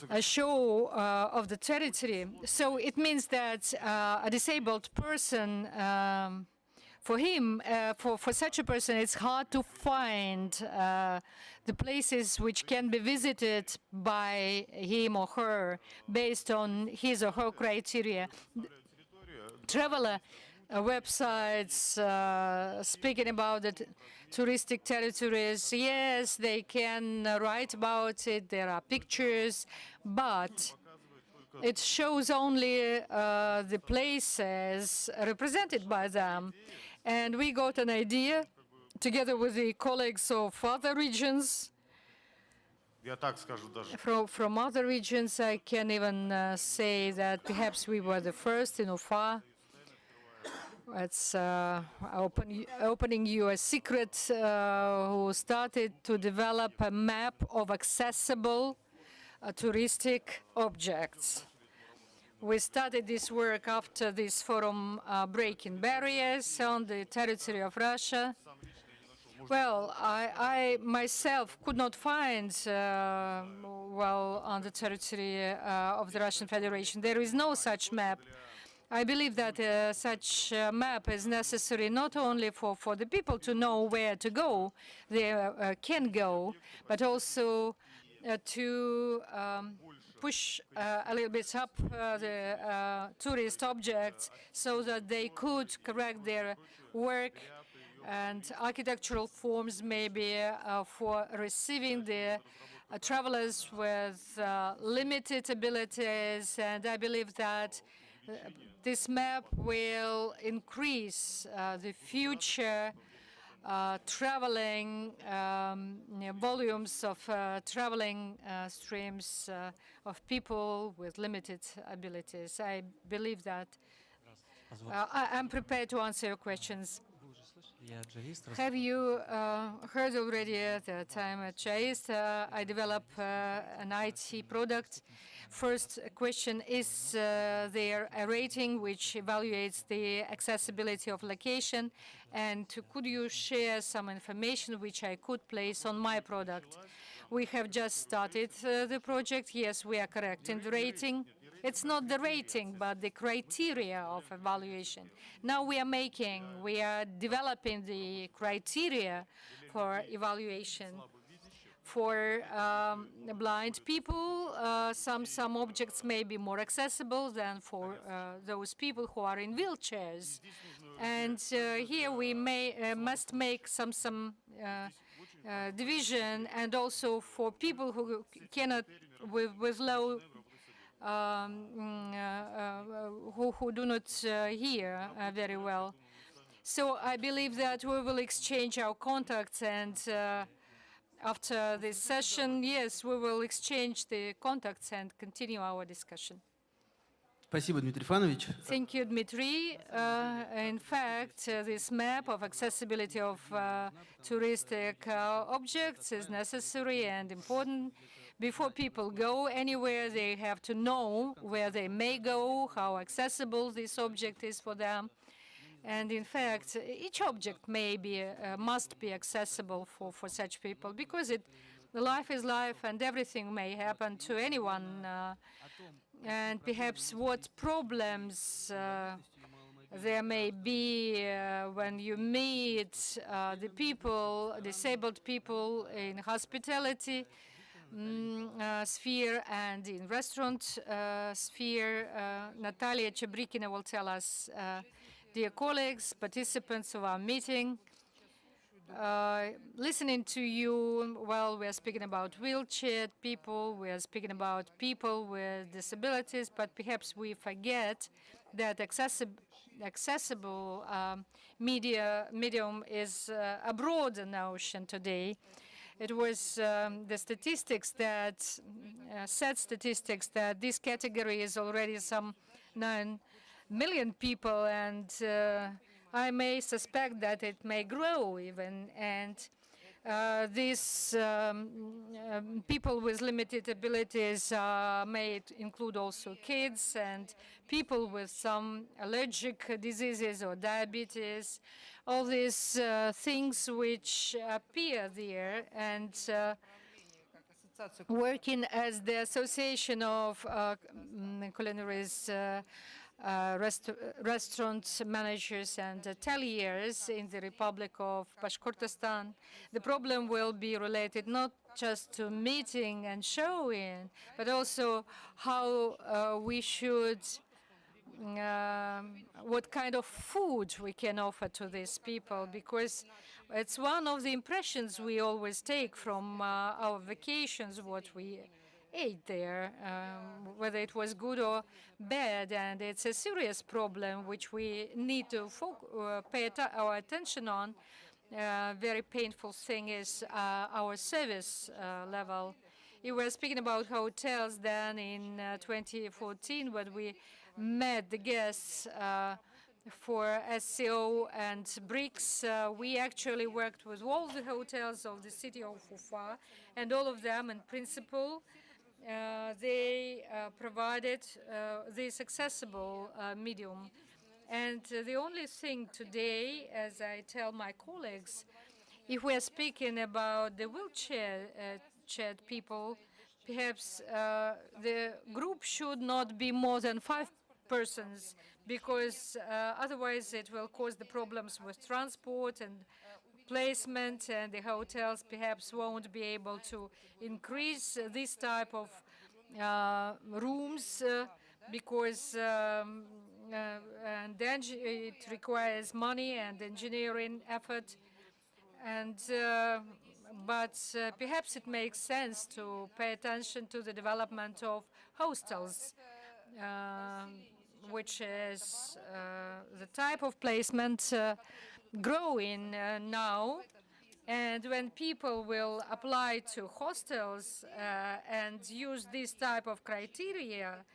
a show of the territory. So it means that a disabled person, for him, for such a person, it's hard to find the places which can be visited by him or her based on his or her criteria. Traveler websites speaking about the touristic territories, yes, they can write about it, there are pictures, but it shows only the places represented by them. And we got an idea, together with the colleagues of other regions. From other regions, I can even say that perhaps we were the first in Ufa. It's opening you a secret, who started to develop a map of accessible touristic objects. We started this work after this forum, Breaking Barriers on the territory of Russia. Well, I myself could not find, well, on the territory of the Russian Federation. There is no such map. I believe that such a map is necessary not only for the people to know where to go, they can go, but also to push a little bit up the tourist objects so that they could correct their work and architectural forms maybe for receiving the travelers with limited abilities. And I believe that this map will increase the future traveling volumes of traveling streams of people with limited abilities. I believe that I'm prepared to answer your questions. Have you heard already that I'm a JAIST? I develop an IT product. First question, is there a rating which evaluates the accessibility of location? And could you share some information which I could place on my product? We have just started the project. Yes, we are correct in the rating. It's not the rating, but the criteria of evaluation. Now we are developing the criteria for evaluation. For blind people, some objects may be more accessible than for those people who are in wheelchairs. And here we must make some division, and also for people who cannot, with low, who do not hear very well. So I believe that we will exchange our contacts, and after this session, yes, we will exchange the contacts and continue our discussion.
Спасибо, Дмитрий Иванович.
Thank you, Dmitry. In fact, this map of accessibility of touristic objects is necessary and important. Before people go anywhere, they have to know where they may go, how accessible this object is for them. And in fact, each object must be accessible for such people, because life is life and everything may happen to anyone. And perhaps what problems there may be when you meet the people, disabled people in hospitality sphere and in restaurant sphere. Natalia Chabrikina will tell us. Dear colleagues, participants of our meeting, listening to you, well, we are speaking about wheelchair people, we are speaking about people with disabilities, but perhaps we forget that accessible medium is a broader notion today. It was the statistics that, sad statistics, that this category is already some 9 million people, and I may suspect that it may grow even. And These people with limited abilities may include also kids and people with some allergic diseases or diabetes, all these things which appear there. And working as the Association of Culinaries restaurant managers and hoteliers in the Republic of Bashkortostan, the problem will be related not just to meeting and showing, but also how we should, what kind of food we can offer to these people, because it's one of the impressions we always take from our vacations, what we ate there, whether it was good or bad, and it's a serious problem which we need to pay our attention on. Very painful thing is our service level. You were speaking about hotels then in 2014 when we met the guests for SCO and BRICS. We actually worked with all the hotels of the city of Ufa, and all of them in principle they provided this accessible medium. And the only thing today, as I tell my colleagues, if we are speaking about the wheelchair people, perhaps the group should not be more than 5 persons, because otherwise it will cause the problems with transport and placement, and the hotels perhaps won't be able to increase this type of rooms because and then it requires money and engineering effort. And but perhaps it makes sense to pay attention to the development of hostels, which is the type of placement growing now. And when people will apply to hostels and use this type of criteria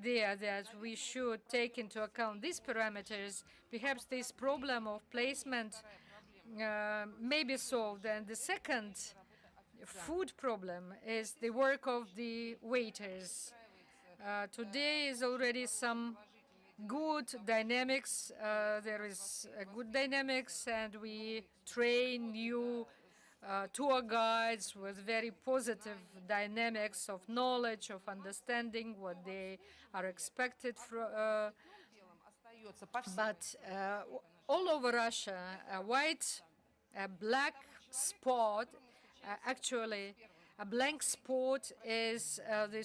there, that we should take into account these parameters, perhaps this problem of placement may be solved. And the second food problem is the work of the waiters. Today is already some good dynamics. There is a good dynamics, and we train new tour guides with very positive dynamics of knowledge, of understanding what they are expected from. But all over Russia, a white, a black spot, actually a blank spot is the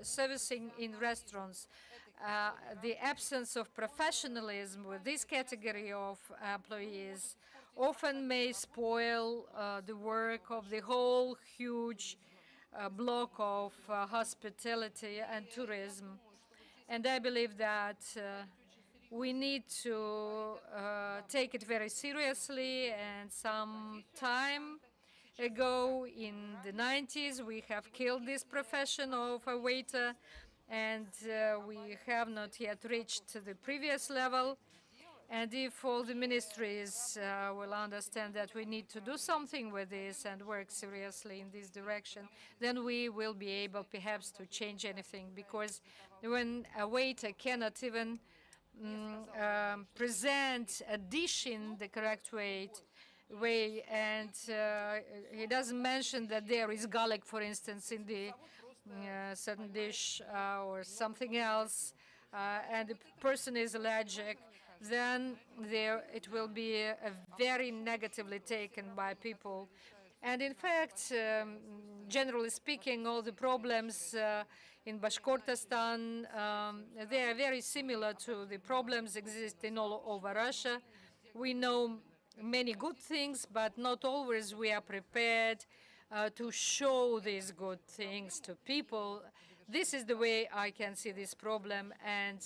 servicing in restaurants. The absence of professionalism with this category of employees often may spoil the work of the whole huge block of hospitality and tourism. And I believe that we need to take it very seriously. And some time ago, in the 90s, we have killed this profession of a waiter, and we have not yet reached the previous level. And if all the ministries will understand that we need to do something with this and work seriously in this direction, then we will be able perhaps to change anything. Because when a waiter cannot even present a dish in the correct way, and he doesn't mention that there is garlic, for instance, in the certain dish or something else, and the person is allergic, then it will be very negatively taken by people. And in fact, generally speaking, all the problems in Bashkortostan, they are very similar to the problems existing all over Russia. We know many good things, but not always we are prepared to show these good things to people. This is the way I can see this problem, and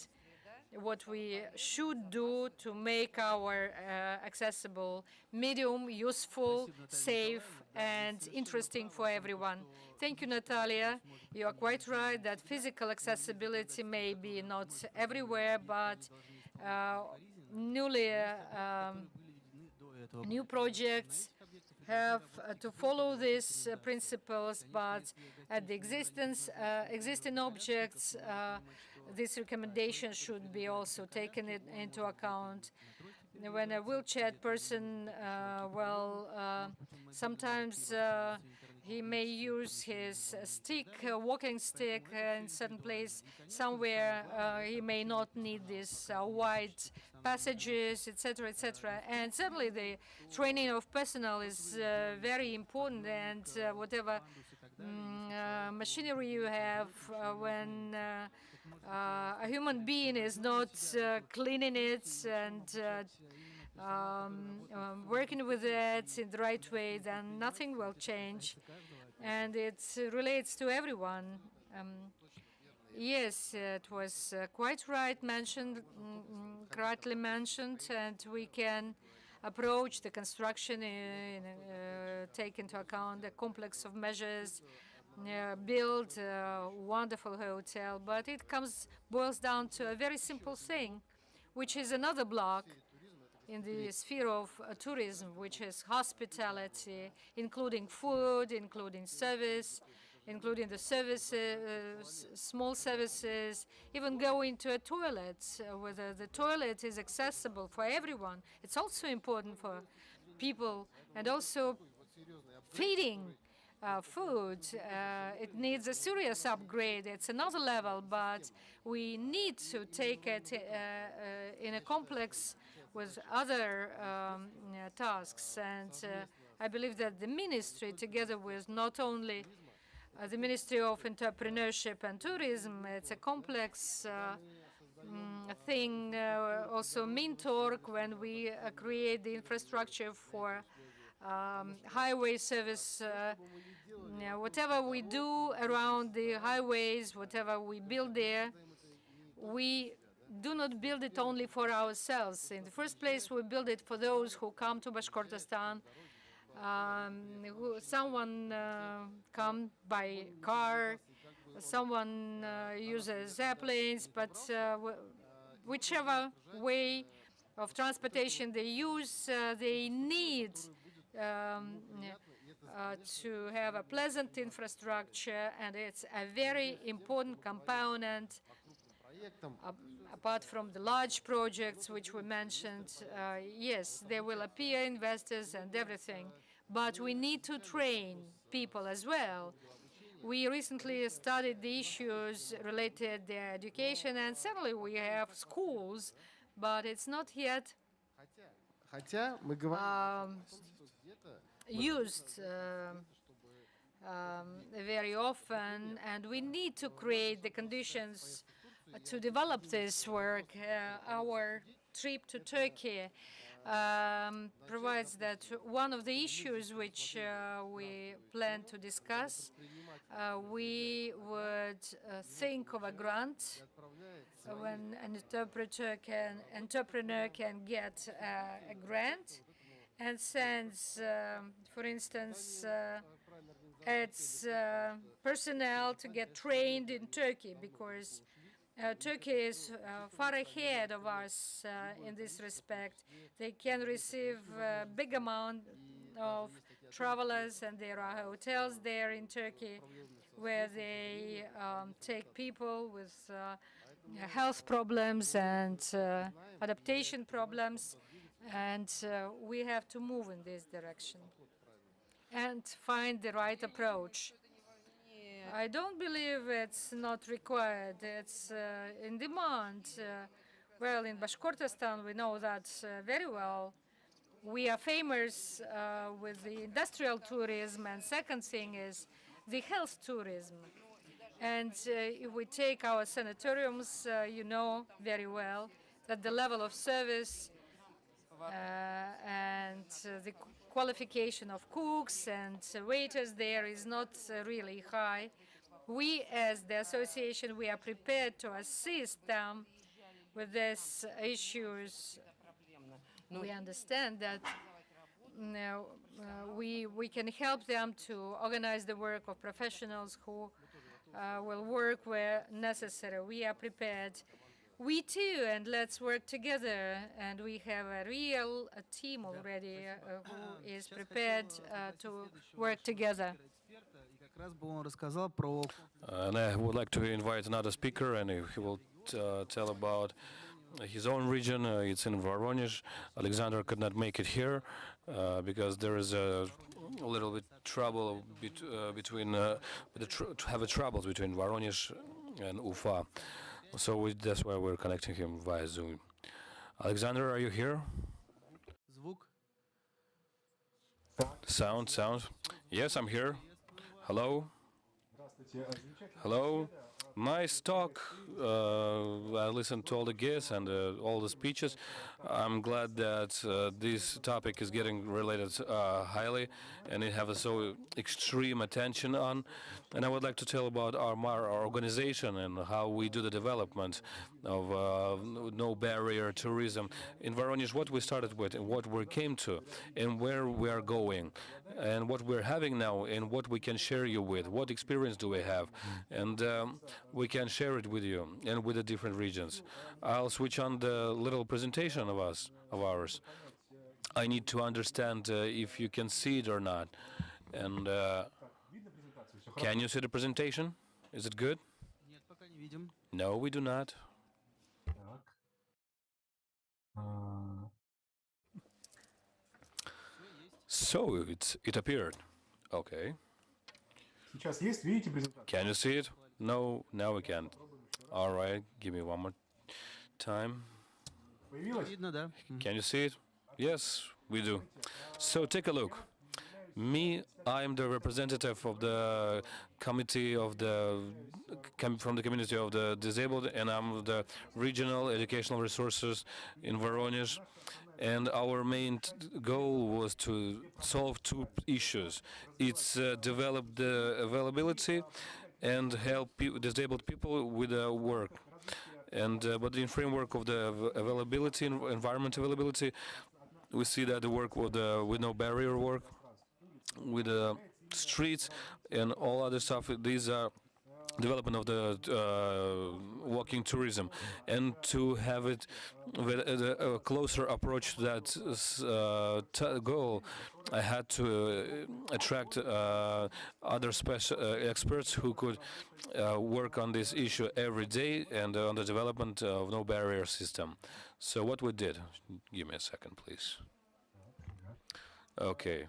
what we should do to make our accessible medium useful, safe, and interesting for everyone. Thank you, Natalia. You are quite right that physical accessibility may be not everywhere, but new projects have to follow these principles, but at the existing objects, these recommendations should be also taken into account. When a wheelchaired person, sometimes he may use his stick, walking stick, in certain place. Somewhere he may not need these wide passages, etc., etc. And certainly the training of personnel is very important, and whatever machinery you have, when a human being is not cleaning it and working with it in the right way, then nothing will change. And it relates to everyone. Yes, it was quite right mentioned, correctly mentioned, and we can approach the construction take into account the complex of measures, build a wonderful hotel, but it boils down to a very simple thing, which is another block in the sphere of tourism, which is hospitality, including food, including service, including the services, small services, even going to a toilet, whether the toilet is accessible for everyone. It's also important for people, and also feeding food. It needs a serious upgrade. It's another level, but we need to take it in a complex with other tasks. And I believe that the ministry, together with not only the Ministry of Entrepreneurship and Tourism, it's a complex thing, also Mintorg, when we create the infrastructure for highway service. Whatever we do around the highways, whatever we build there, we do not build it only for ourselves. In the first place, we build it for those who come to Bashkortostan. Someone come by car, someone uses airplanes, but whichever way of transportation they use, they need to have a pleasant infrastructure, and it's a very important component. Apart from the large projects which we mentioned, yes, there will appear investors and everything, but we need to train people as well. We recently studied the issues related to their education, and certainly we have schools, but it's not yet used very often, and we need to create the conditions to develop this work. Our trip to Turkey provides that one of the issues which we plan to discuss, we would think of a grant when an entrepreneur can get a grant and sends, for instance, its personnel to get trained in Turkey, because Turkey is far ahead of us in this respect. They can receive a big amount of travelers, and there are hotels there in Turkey where they take people with health problems and adaptation problems, and we have to move in this direction and find the right approach. I don't believe it's not required. It's in demand. Well, in Bashkortostan, we know that very well. We are famous with the industrial tourism, and second thing is the health tourism. And if we take our sanatoriums, you know very well that the level of service and the qualification of cooks and waiters there is not really high. We, as the association, we are prepared to assist them with these issues. We understand that we can help them to organize the work of professionals who will work where necessary. We are prepared. We too, and let's work together. And we have a real team already who is prepared to work together.
И как раз бы он рассказал про
And I would like to invite another speaker, and he will tell about his own region. It's in Voronezh. Alexander could not make it here because there is a little bit trouble between troubles between Voronezh and Ufa. So that's why we're connecting him via Zoom. Alexander, are you here?
звук.
Sound. Yes, I'm here. Hello. Hello. Nice talk. I listened to all the guests and all the speeches. I'm glad that this topic is getting related highly, and it has so extreme attention on. And I would like to tell about our organization and how we do the development of no barrier tourism in Voronezh. What we started with, and what we came to, and where we are going, and what we're having now, and what we can share you with. What experience do we have, and we can share it with you and with the different regions. I'll switch on the little presentation of ours. I need to understand if you can see it or not. And can you see the presentation? Is it good?
Нет, пока не видим.
No, we do not. So it appeared. Okay.
Сейчас есть, видите презентацию?
Can you see it? No, now we can't. All right, give me one more time.
Появилась?
Видно, да?
Can you see it? Yes, we do. So take a look. Me, I'm the representative of the committee of from the community of the disabled, and I'm the regional educational resources in Voronezh. And our main goal was to solve two issues. It's develop the availability and help disabled people with work. And but in framework of the availability, environment availability, we see that the work with no barrier work, with the streets and all other stuff. These are development of the walking tourism, and to have it with a closer approach to that goal, I had to attract other special experts who could work on this issue every day and on the development of no barrier system. So what we did, give me a second, please. Okay.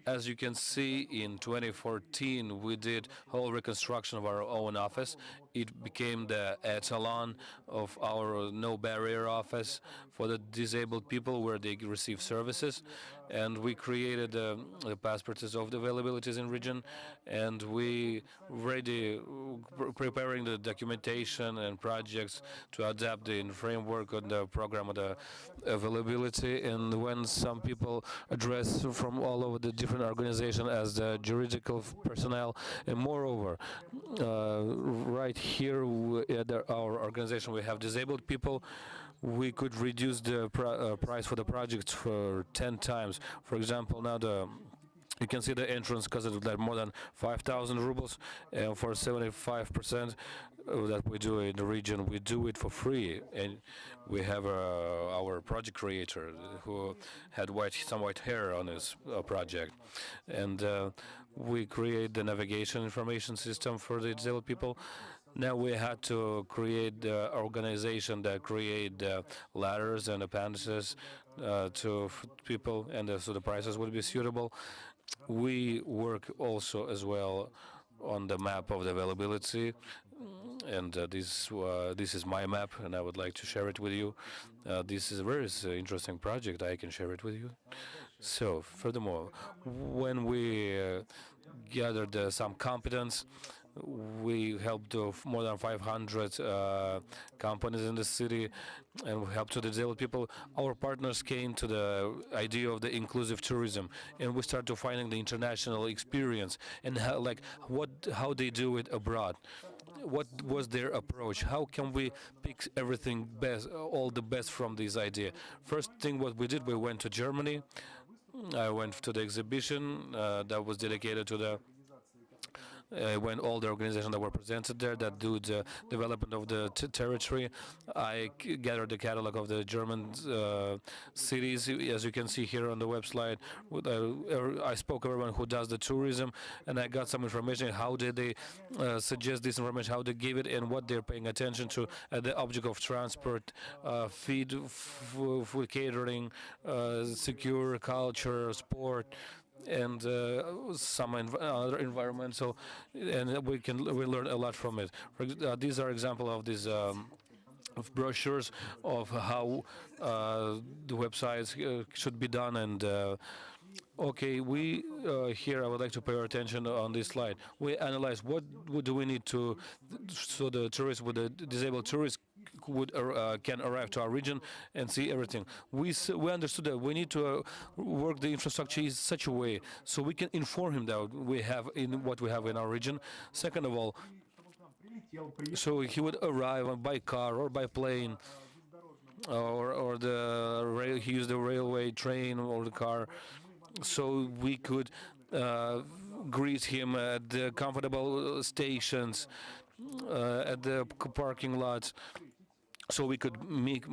As you can see, in 2014, we did whole reconstruction of our own office. It became the etalon of our no barrier office for the disabled people where they receive services. And we created the passports of the availabilities in region, and we ready preparing the documentation and projects to adapt the framework on the program of the availability. And when some people address from all over the different organizations as the juridical personnel, and moreover, right here at our organization we have disabled people. We could reduce the price for the projects for 10 times. For example, now you can see the entrance cost of that more than 5,000 rubles, and for 75% that we do in the region, we do it for free. And we have our project creator who had some white hair on his project, and we create the navigation information system for the disabled people. Now we had to create the organization that create the ladders and appendices to people, and so the prices would be suitable. We work also as well on the map of the availability, and this is my map, and I would like to share it with you. This is a very interesting project. I can share it with you. So, furthermore, when we gathered some competence, we helped more than 500 companies in the city, and we helped to the disabled people. Our partners came to the idea of the inclusive tourism, and we started finding the international experience and how they do it abroad. What was their approach? How can we pick everything best, all the best from this idea? First thing what we did, we went to Germany. I went to the exhibition that was dedicated to the when all the organizations that were presented there that do the development of the territory. I gathered the catalog of the German cities, as you can see here on the website. I spoke to everyone who does the tourism, and I got some information. How did they suggest this information? How they give it, and what they're paying attention to at the object of transport, food catering, secure culture, sport, and some other environmental, and we learn a lot from it. These are examples of these of brochures of how the websites should be done. And okay, we here I would like to pay our attention on this slide. We analyze what do we need to, so the tourists, with the disabled tourists, would can arrive to our region and see everything. We understood that we need to work the infrastructure in such a way so we can inform him that we have in what we have in our region. Second of all, so he would arrive by car or by plane, or the rail. He used the railway, train, or the car, so we could greet him at the comfortable stations, at the parking lots, so we could meet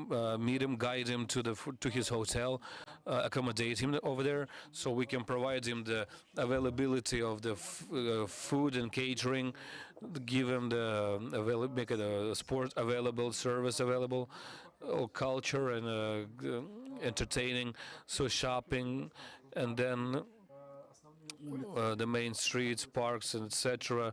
him, guide him to his hotel, accommodate him over there, so we can provide him the availability of the food and catering, give him the make the sport available, service available, or culture and entertaining, so shopping, and then the main streets, parks, etc.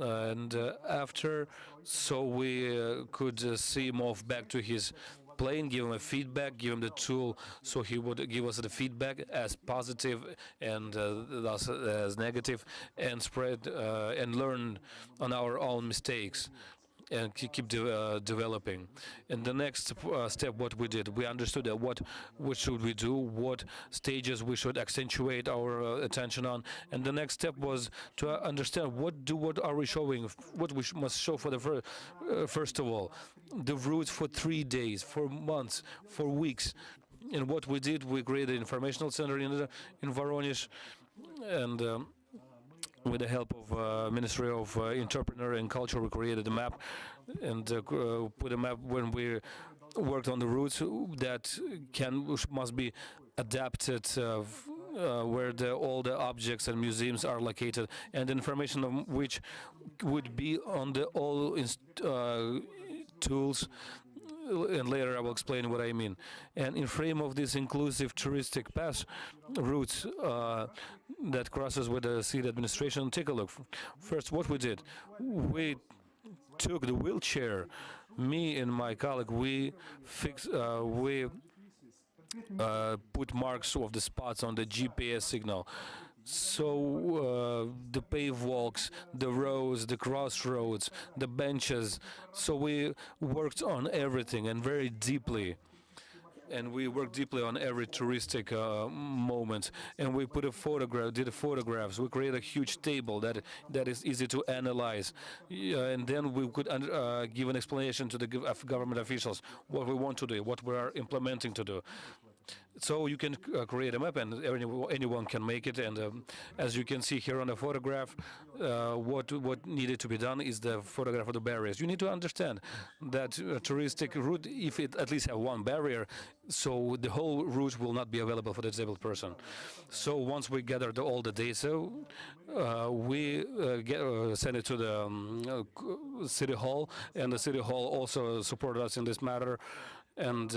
And after, so we could see him off back to his plane, give him a feedback, give him the tool, so he would give us the feedback as positive and thus as negative, and spread and learn on our own mistakes, and keep developing. And the next step, what we did, we understood that what should we do, what stages we should accentuate our attention on. And the next step was to understand what are we showing, what we must show for the first of all, the routes for 3 days, for months, for weeks. And what we did, we created an informational center in Voronezh, and with the help of Ministry of Entrepreneur and Culture, we created a map, and put a map when we worked on the routes that must be adapted, where all the objects and museums are located, and information of which would be on the all tools. And later I will explain what I mean. And in frame of this inclusive touristic pass routes that crosses with the city administration, take a look. First, what we did, we took the wheelchair. Me and my colleague, we put marks of the spots on the GPS signal. So the paved walks, the roads, the crossroads, the benches. So we worked on everything, and very deeply. And we worked deeply on every touristic moment. And we did photographs. We created a huge table that is easy to analyze. And then we could give an explanation to the government officials what we want to do, what we are implementing to do. So you can create a map, and anyone can make it. And as you can see here on the photograph, what needed to be done is the photograph of the barriers. You need to understand that a touristic route, if it at least have one barrier, so the whole route will not be available for the disabled person. So once we gathered all the data, we send it to the city hall, and the city hall also supported us in this matter. And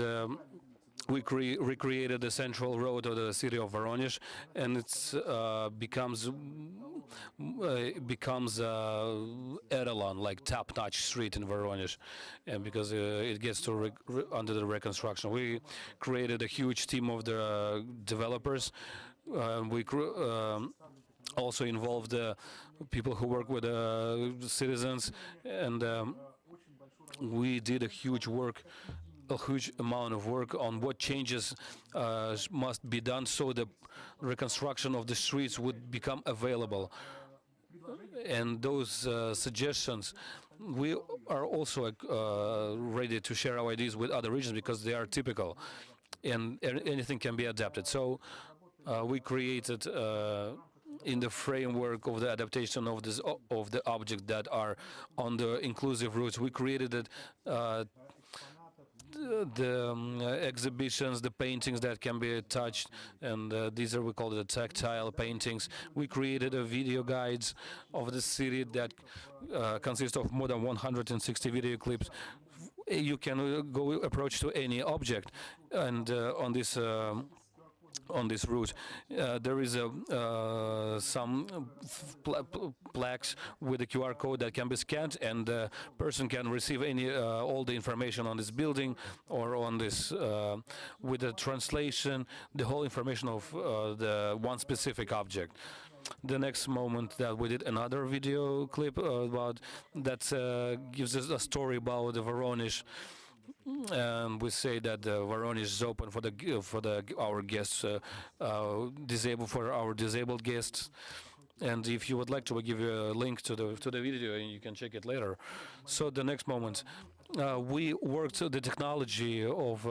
we recreated the central road of the city of Voronezh, and it's becomes etalon, like top-notch street in Voronezh, and because it gets to under the reconstruction. We created a huge team of the developers. We also involved the people who work with citizens, and we did a huge amount of work on what changes must be done so the reconstruction of the streets would become available. And those suggestions, we are also ready to share our ideas with other regions because they are typical, and anything can be adapted. So we created in the framework of the adaptation of this of the objects that are on the inclusive routes. We created it, exhibitions, the paintings that can be touched, and these are, we call it the tactile paintings. We created a video guides of the city that consist of more than 160 video clips. You can go approach to any object, and on this route. There is some plaques with a QR code that can be scanned, and the person can receive all the information on this building or on this with the translation, the whole information of the one specific object. The next moment that we did another video clip about that gives us a story about the Voronezh. We say that Voronezh is open for our guests, for our disabled guests. And if you would like to, we'll give you a link to the video, and you can check it later. So the next moment, we worked the technology of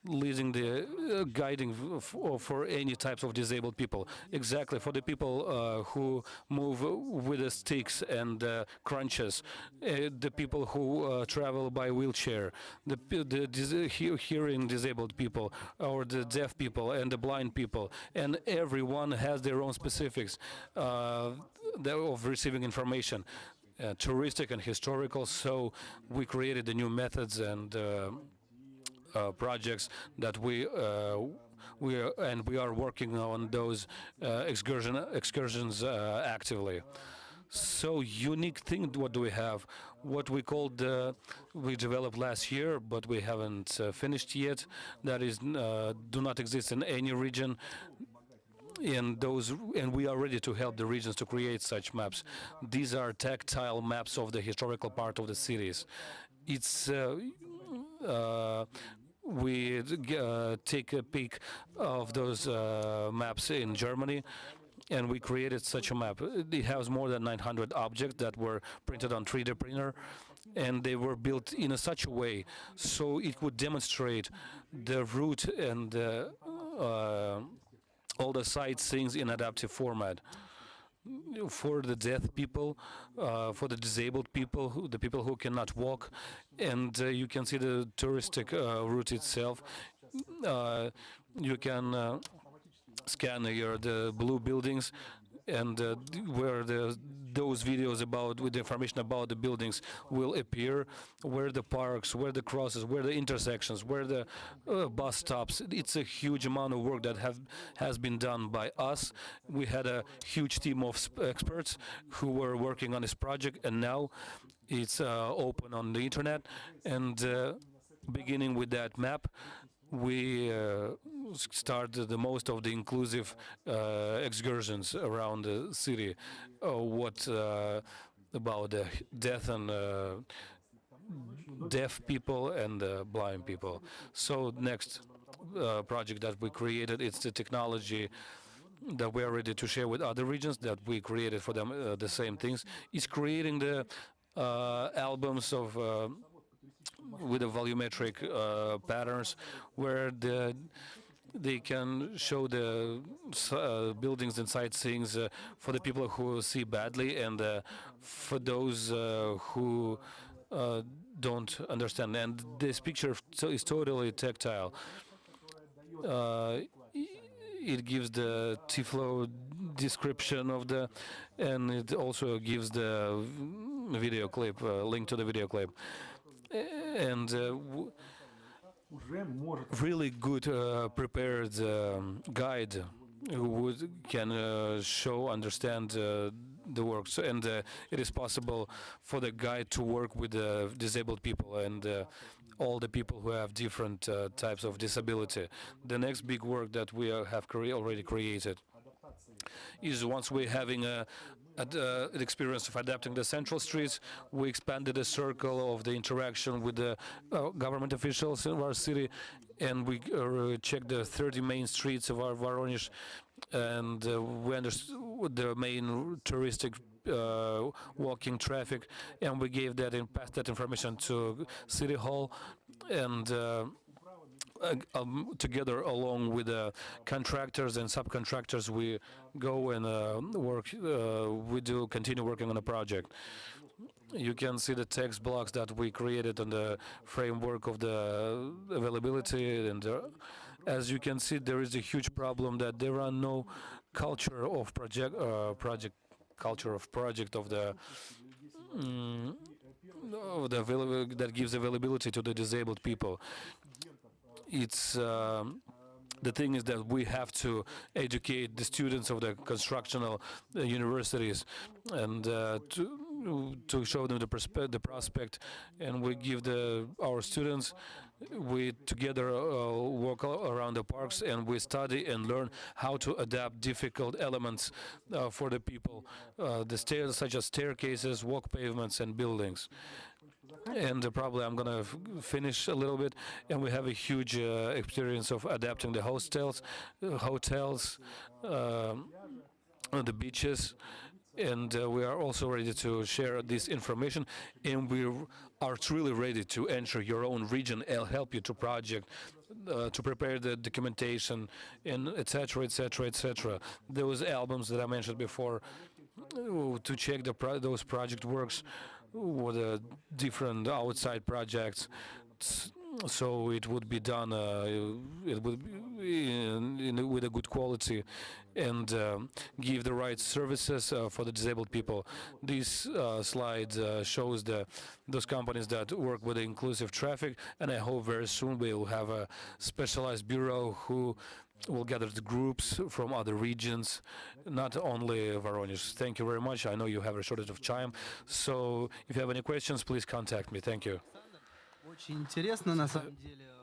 leading the guiding for any types of disabled people. Exactly for the people who move with the sticks and crunches, the people who travel by wheelchair, the hearing disabled people, or the deaf people and the blind people, and everyone has their own specifics of receiving information. Touristic and historical, so we created the new methods and projects that we are working on those excursions actively. So unique thing, what do we have? What we called, we developed last year, but we haven't finished yet. That is, do not exist in any region. And we are ready to help the regions to create such maps. These are tactile maps of the historical part of the cities. It's we take a peek of those maps in Germany, and we created such a map. It has more than 900 objects that were printed on 3D printer, and they were built in such a way so it would demonstrate the route and all the sightseeing in adaptive format. For the deaf people, for the disabled people, the people who cannot walk, and you can see the touristic route itself. You can scan the blue buildings, and where those videos with information about the buildings will appear, where the parks, where the crosses, where the intersections, where the bus stops. It's a huge amount of work that has been done by us. We had a huge team of experts who were working on this project, and now it's open on the internet. And beginning with that map, we started the most of the inclusive excursions around the city. What about the deaf people and blind people. So next project that we created, it's the technology that we are ready to share with other regions that we created for them, the same things. Is creating the albums of with the volumetric patterns, where they can show the buildings and sightseeing for the people who see badly, and for those who don't understand. And this picture is totally tactile. It gives the Tiflo description of and it also gives the video clip, link to the video clip. And really good prepared guide who can understand the works, and it is possible for the guide to work with disabled people and all the people who have different types of disability. The next big work that we have already created is, once we're having an experience of adapting the central streets, we expanded the circle of the interaction with the government officials in our city, and we checked the 30 main streets of our Voronezh, and we understood the main touristic walking traffic, and we gave that passed that information to City Hall, and together along with the contractors and subcontractors, we go and continue working on a project. You can see the text blocks that we created on the framework of the availability, and as you can see, there is a huge problem that there are no culture of project that gives availability to the disabled people. It's the thing is that we have to educate the students of the constructional universities and to show them the prospect, and we give our students. We together walk around the parks and we study and learn how to adapt difficult elements for the people, the stairs such as staircases, walk pavements, and buildings. And probably I'm gonna finish a little bit. And we have a huge experience of adapting the hotels, the beaches. And we are also ready to share this information, and we are truly ready to enter your own region and help you to project, to prepare the documentation, and etc., etc., etc. Those albums that I mentioned before, to check those project works with the different outside projects. So it would be done with a good quality and give the right services for the disabled people. This slide shows those companies that work with the inclusive traffic, and I hope very soon we will have a specialized bureau who will gather the groups from other regions, not only Voronezh. Thank you very much. I know you have a shortage of time, so if you have any questions, please contact me. Thank you.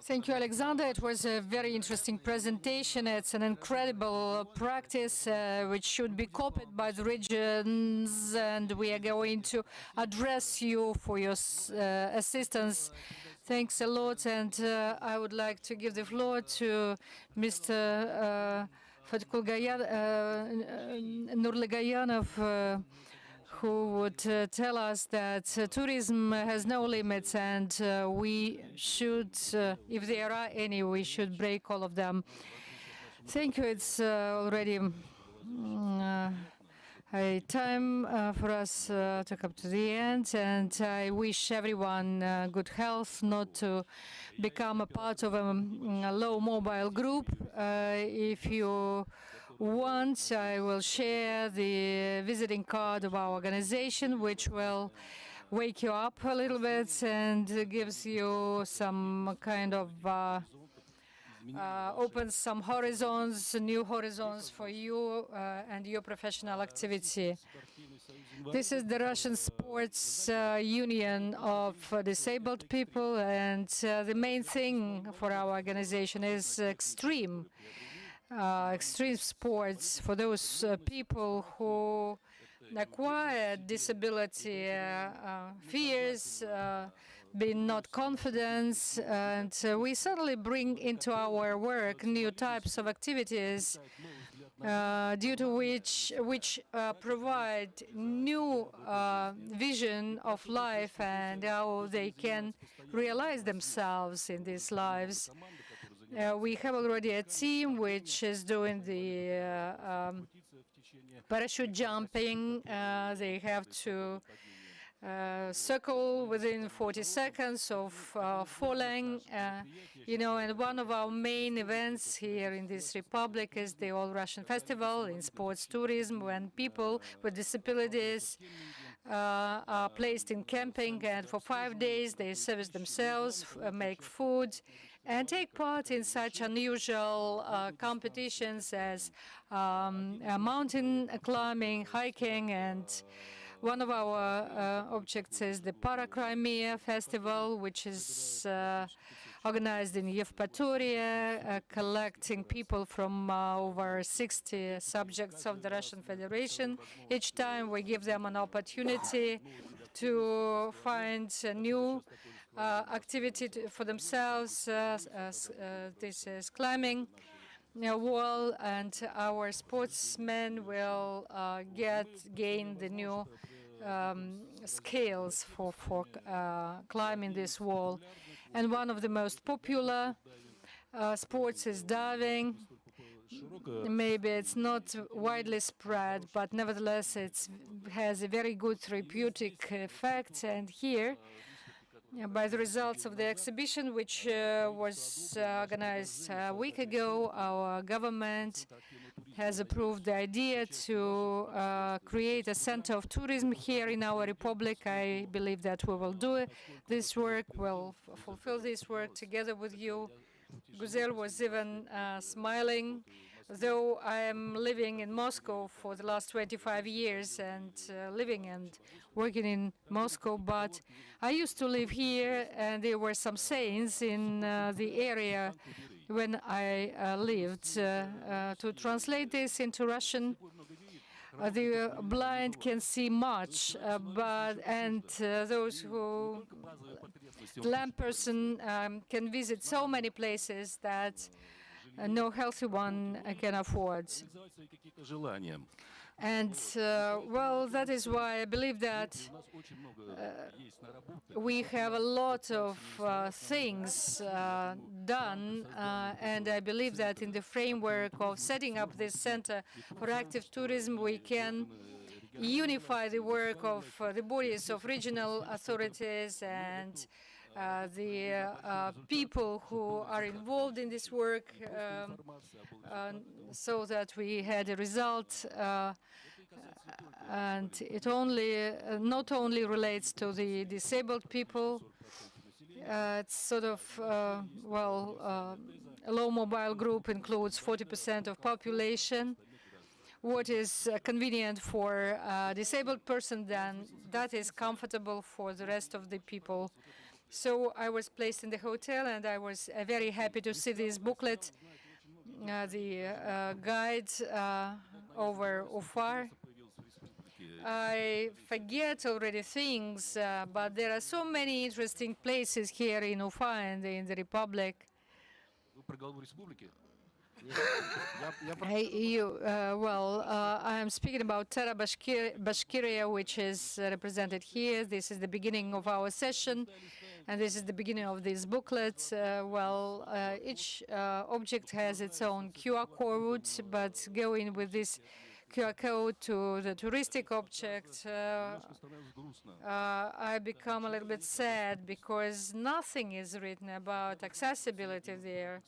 Thank you, Alexander. It was a very interesting presentation. It's an incredible practice which should be copied by the regions, and we are going to address you for your assistance. Thanks a lot, and I would like to give the floor to Mr. Nurlegayanov, who would tell us that tourism has no limits, and we should, if there are any, we should break all of them. Thank you. It's already a time for us to come to the end, and I wish everyone good health, not to become a part of a low mobile group. If you want, I will share the visiting card of our organization, which will wake you up a little bit and gives you some kind of opens some horizons, new horizons for you and your professional activity. This is the Russian Sports Union of Disabled People, and the main thing for our organization is extreme sports for those people who acquire disability, fears, being not confident, and we suddenly bring into our work new types of activities due to which provide new vision of life and how they can realize themselves in these lives. We have already a team which is doing the parachute jumping. They have to circle within 40 seconds of falling, and one of our main events here in this republic is the All-Russian Festival in sports tourism, when people with disabilities are placed in camping, and for 5 days they service themselves, make food, and take part in such unusual competitions as mountain climbing, hiking, and one of our objects is the Para-Crimea Festival, which is organized in Yevpatoria, collecting people from over 60 subjects of the Russian Federation. Each time we give them an opportunity to find a new activity for themselves. This is climbing a wall, and our sportsmen will gain the new scales for climbing this wall. And one of the most popular sports is diving. Maybe it's not widely spread, but nevertheless it has a very good therapeutic effect. And here, by the results of the exhibition, which was organized a week ago, our government has approved the idea to create a center of tourism here in our republic. I believe that we will do this work, will fulfill this work together with you. Guzel was even smiling, though I am living in Moscow for the last 25 years and living and working in Moscow, but I used to live here, and there were some sayings in the area when I lived. To translate this into Russian, the blind can see much, and those who lamp person can visit so many places that no healthy one can afford. And well, that is why I believe that we have a lot of things done, and I believe that in the framework of setting up this center for active tourism, we can unify the work of the bodies of regional authorities and the people who are involved in this work, so that we had a result. And it not only relates to the disabled people. It's sort of, well, a low mobile group includes 40% of population. What is convenient for a disabled person, then that is comfortable for the rest of the people. So I was placed in the hotel, and I was very happy to see this booklet, the guide over Ufar. I forget already things, but there are so many interesting places here in Ufa and in the Republic. I am speaking about Terra Bashkiria, which is represented here. This is the beginning of our session, and this is the beginning of this booklet. Each object has its own QR code, but going with this QR code to the touristic object, I become a little bit sad because nothing is written about accessibility there.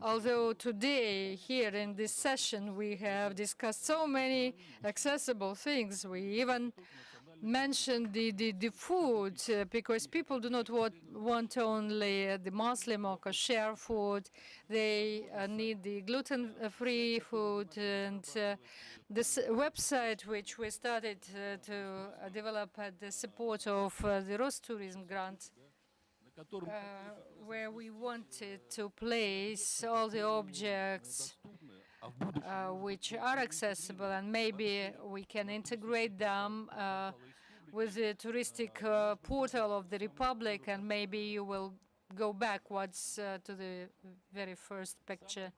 Although today, here in this session, we have discussed so many accessible things. We even mentioned the food, because people do not want only the Muslim or kosher food. They need the gluten-free food. And this website, which we started to develop at the support of the Rostourism grant, where we wanted to place all the objects which are accessible, and maybe we can integrate them with the touristic portal of the Republic, and maybe you will go backwards to the very first picture.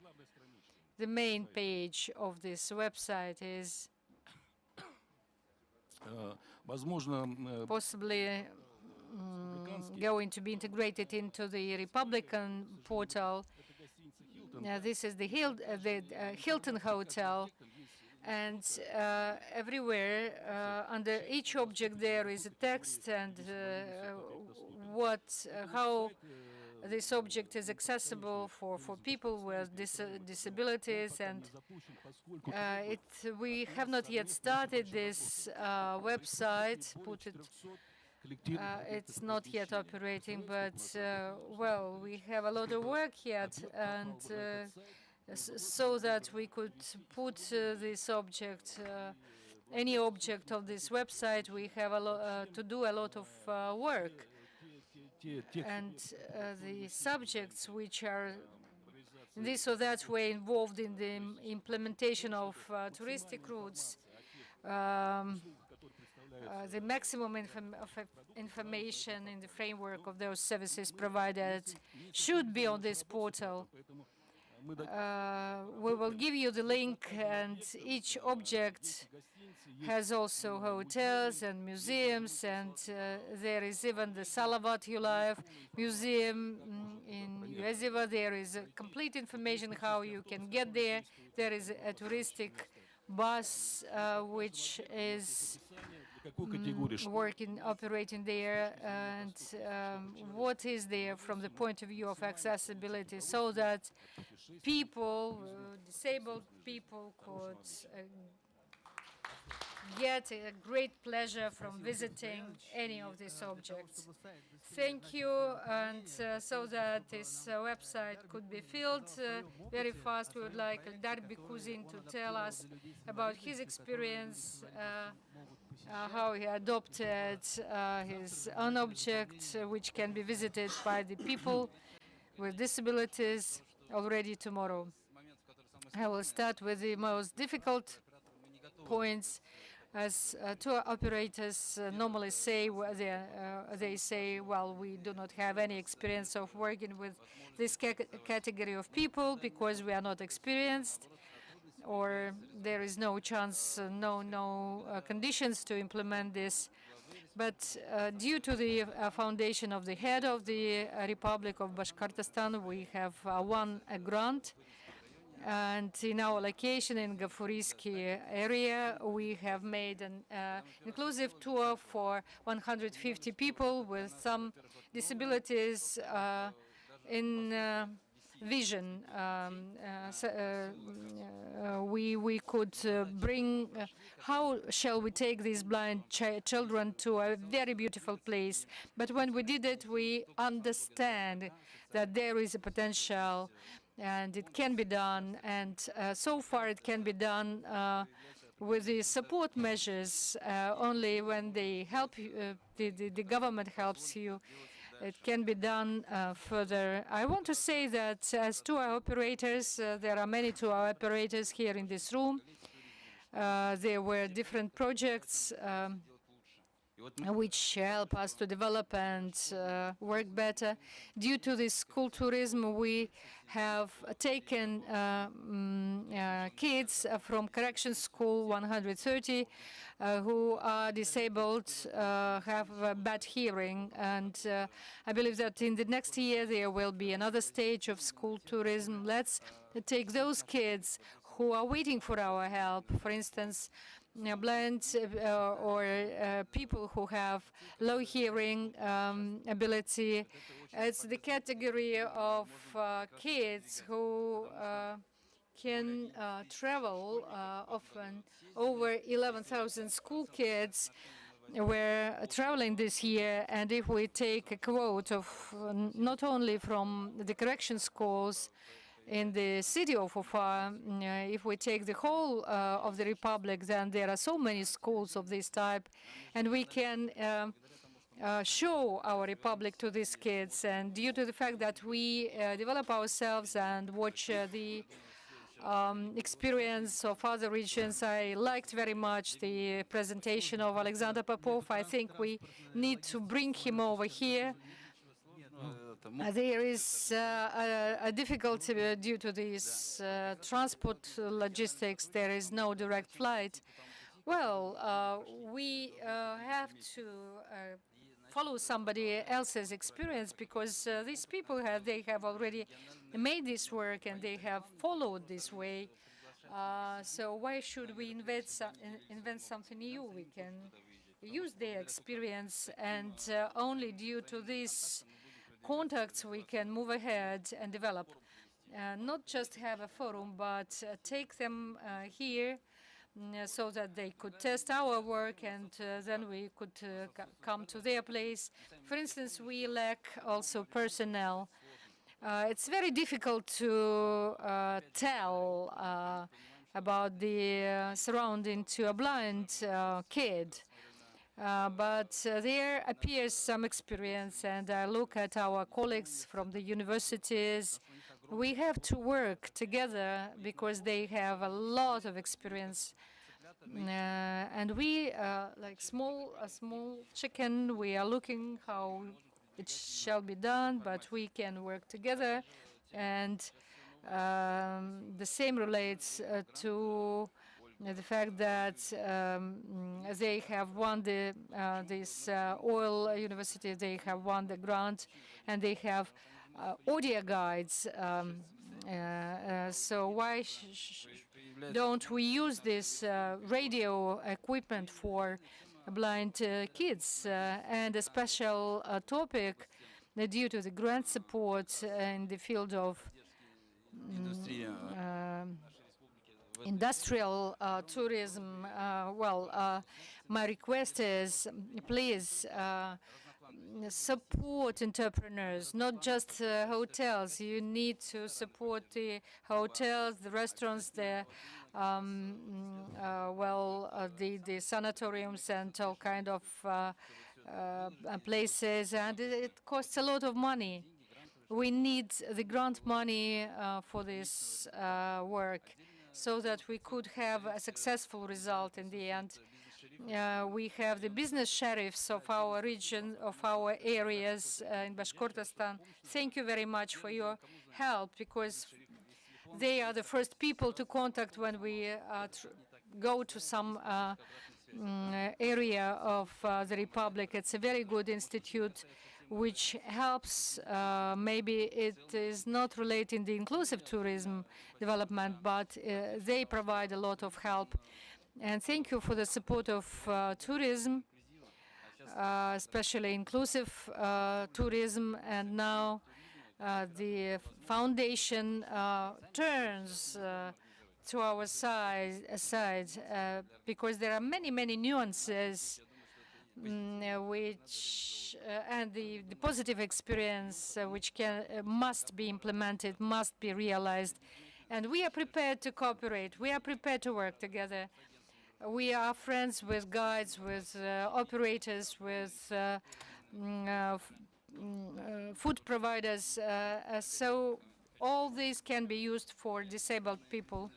The main page of this website is possibly going to be integrated into the Republican portal. This is the Hilton Hotel, and everywhere under each object there is a text and how this object is accessible for people with disabilities. And we have not yet started this website. It's not yet operating, but well, we have a lot of work yet, and so that we could put this object, any object of this website, we have to do a lot of work. And the subjects which are in this or that way involved in the implementation of touristic routes, the maximum information in the framework of those services provided should be on this portal. we will give you the link, and each object has also hotels and museums, and there is even the Salavat Yulaev Museum in Yuezhevo. There is complete information how you can get there. There is a touristic bus which is operating there, and what is there from the point of view of accessibility, so that people, disabled people, could get a great pleasure from visiting any of these objects. Thank you, and so that this website could be filled very fast, we would like Eldar Bikuzin to tell us about his experience, how he adopted his own object, which can be visited by the people with disabilities already tomorrow. I will start with the most difficult points. As tour operators normally say, they say, well, we do not have any experience of working with this category of people because we are not experienced, or there is no chance, no conditions to implement this. But due to the foundation of the head of the Republic of Bashkortostan, we have won a grant. And in our location in Gafurisky area, we have made an inclusive tour for 150 people with some disabilities in vision. We could bring, how shall we take these blind children to a very beautiful place? But when we did it, we understand that there is a potential and it can be done, and so far it can be done with the support measures. Only when they help you, the government helps you, it can be done further. I want to say that as tour operators, there are many tour operators here in this room. There were different projects which help us to develop and work better. Due to this school tourism, we have taken kids from correction school, 130, who are disabled, have bad hearing. And I believe that in the next year there will be another stage of school tourism. Let's take those kids who are waiting for our help. For instance, blind or people who have low hearing ability. It's the category of kids who can travel often. Over 11,000 school kids were traveling this year, and if we take a quote of not only from the correction schools in the city of Ufa, if we take the whole of the Republic, then there are so many schools of this type, and we can show our Republic to these kids. And due to the fact that we develop ourselves and watch the experience of other regions, I liked very much the presentation of Alexander Popov. I think we need to bring him over here. There is a difficulty due to this transport logistics. There is no direct flight. Well, we have to follow somebody else's experience, because these people they have already made this work and they have followed this way. So why should we invent something new? We can use their experience, and only due to this contacts we can move ahead and develop. Not just have a forum, but take them here so that they could test our work, and then we could come to their place. For instance, we lack also personnel. It's very difficult to tell about the surrounding to a blind kid. But there appears some experience, and I look at our colleagues from the universities. We have to work together because they have a lot of experience. And we, like a small chicken, we are looking how it shall be done, but we can work together. And The same relates to the fact that they have won this oil university, they have won the grant, and they have audio guides. So why don't we use this radio equipment for blind kids? And a special topic due to the grant support in the field of industrial tourism. My request is, please support entrepreneurs, not just hotels. You need to support the hotels, the restaurants, the sanatoriums and all kind of places, and it costs a lot of money. We need the grant money for this work so that we could have a successful result in the end. We have the business sheriffs of our region, of our areas in Bashkortostan. Thank you very much for your help, because they are the first people to contact when we go to some area of the Republic. It's a very good institute which helps. Maybe it is not related in the inclusive tourism development, but they provide a lot of help. And thank you for the support of tourism, especially inclusive tourism. And now the foundation turns to our side, because there are many, many nuances which and the positive experience which must be implemented, must be realized. And we are prepared to cooperate. We are prepared to work together. We are friends with guides, with operators, with food providers. So all these can be used for disabled people.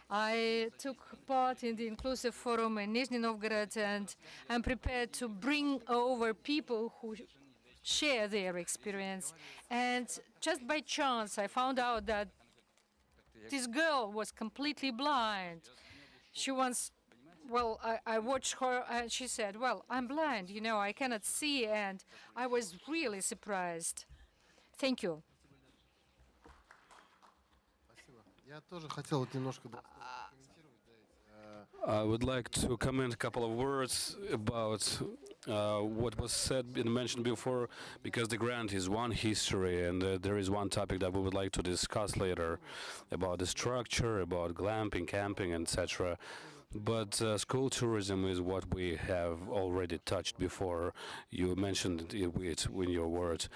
I took part in the Inclusive Forum in Nizhny Novgorod, and I'm prepared to bring over people who share their experience. And just by chance, I found out that this girl was completely blind. She once, I watched her, and she said, well, I'm blind, you know, I cannot see, and I was really surprised. Thank you.
I would like to comment a couple of words about what was said and mentioned before, because the grant is one history, and there is one topic that we would like to discuss later about the structure, about glamping, camping, etc. But school tourism is what we have already touched before. You mentioned it in your words.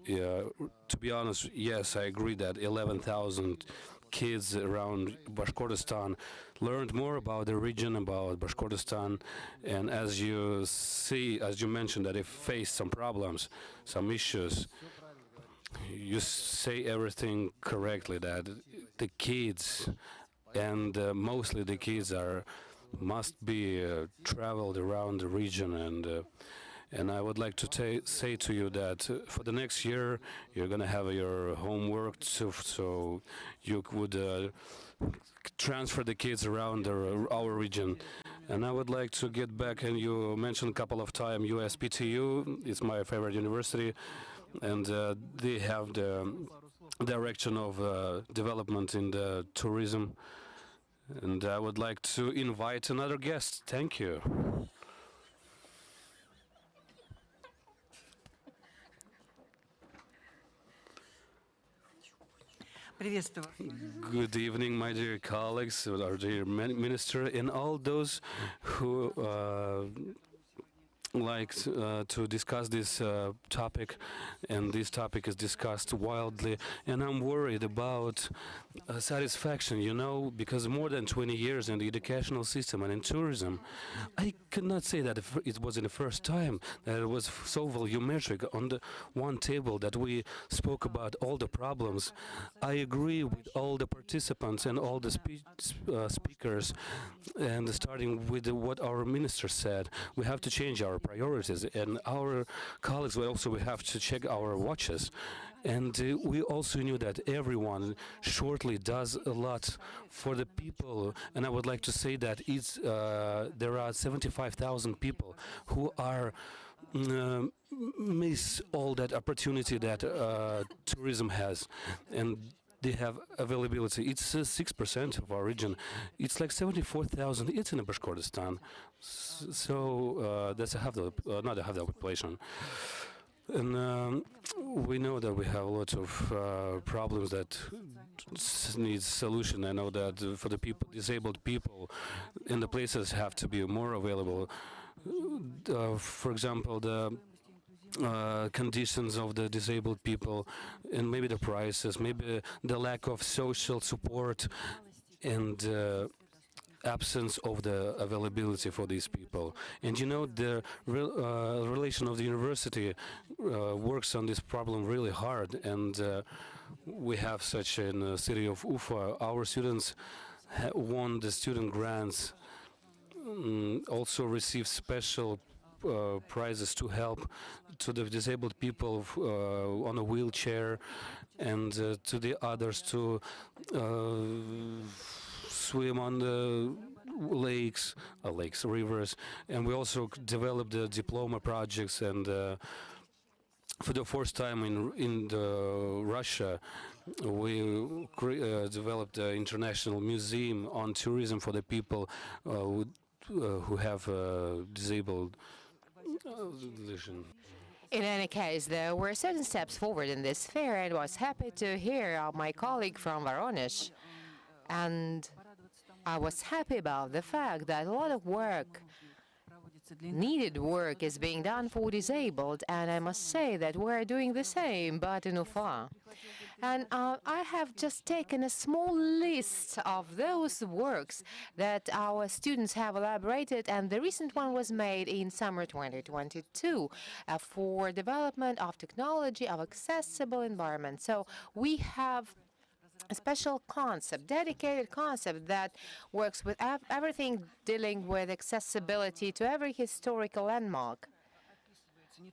To be honest, yes, I agree that 11,000 kids around Bashkortostan learned more about the region, about Bashkortostan, and as you mentioned, that they faced some problems, some issues. You say everything correctly, that the kids, and mostly the kids, must be traveled around the region, and I would like to say to you that for the next year, you're going to have your homework, so you could transfer the kids around our region. And I would like to get back, and you mentioned a couple of times USPTU. It's my favorite university, and they have the direction of development in the tourism. And I would like to invite another guest. Thank you. Good evening, my dear colleagues, our dear minister, and all those who like to discuss this topic, and this topic is discussed wildly, and I'm worried about satisfaction, you know, because more than 20 years in the educational system and in tourism, I could not say that it was in the first time that it was so volumetric on the one table that we spoke about all the problems. I agree with all the participants and all the speakers, and starting with what our minister said. We have to change our priorities. And our colleagues will also have to check our watches. And we also knew that everyone shortly does a lot for the people. And I would like to say that there are 75,000 people who are miss all that opportunity that tourism has, and they have availability. It's 6% of our region. It's like 74,000. It's in Bashkortostan, so that's not a half the population. And we know that we have a lot of problems that need solution. I know that for the disabled people, and the places have to be more available. For example, the conditions of the disabled people, and maybe the prices, maybe the lack of social support, and absence of the availability for these people. And you know, the relation of the university works on this problem really hard, and we have such in the city of Ufa. Our students won the student grants, also receive special prizes to help to the disabled people on a wheelchair, and to the others to swim on the lakes, rivers. And we also developed the diploma projects, and for the first time in Russia, we developed an international museum on tourism for the people who have disabled vision.
In any case, there were certain steps forward in this sphere, and I was happy to hear my colleague from Voronezh. And I was happy about the fact that a lot of work, needed work, is being done for disabled, and I must say that we're doing the same, but in Ufa. And I have just taken a small list of those works that our students have elaborated, and the recent one was made in summer 2022 for development of technology of accessible environment. So we have a special concept, dedicated concept that works with everything dealing with accessibility to every historical landmark.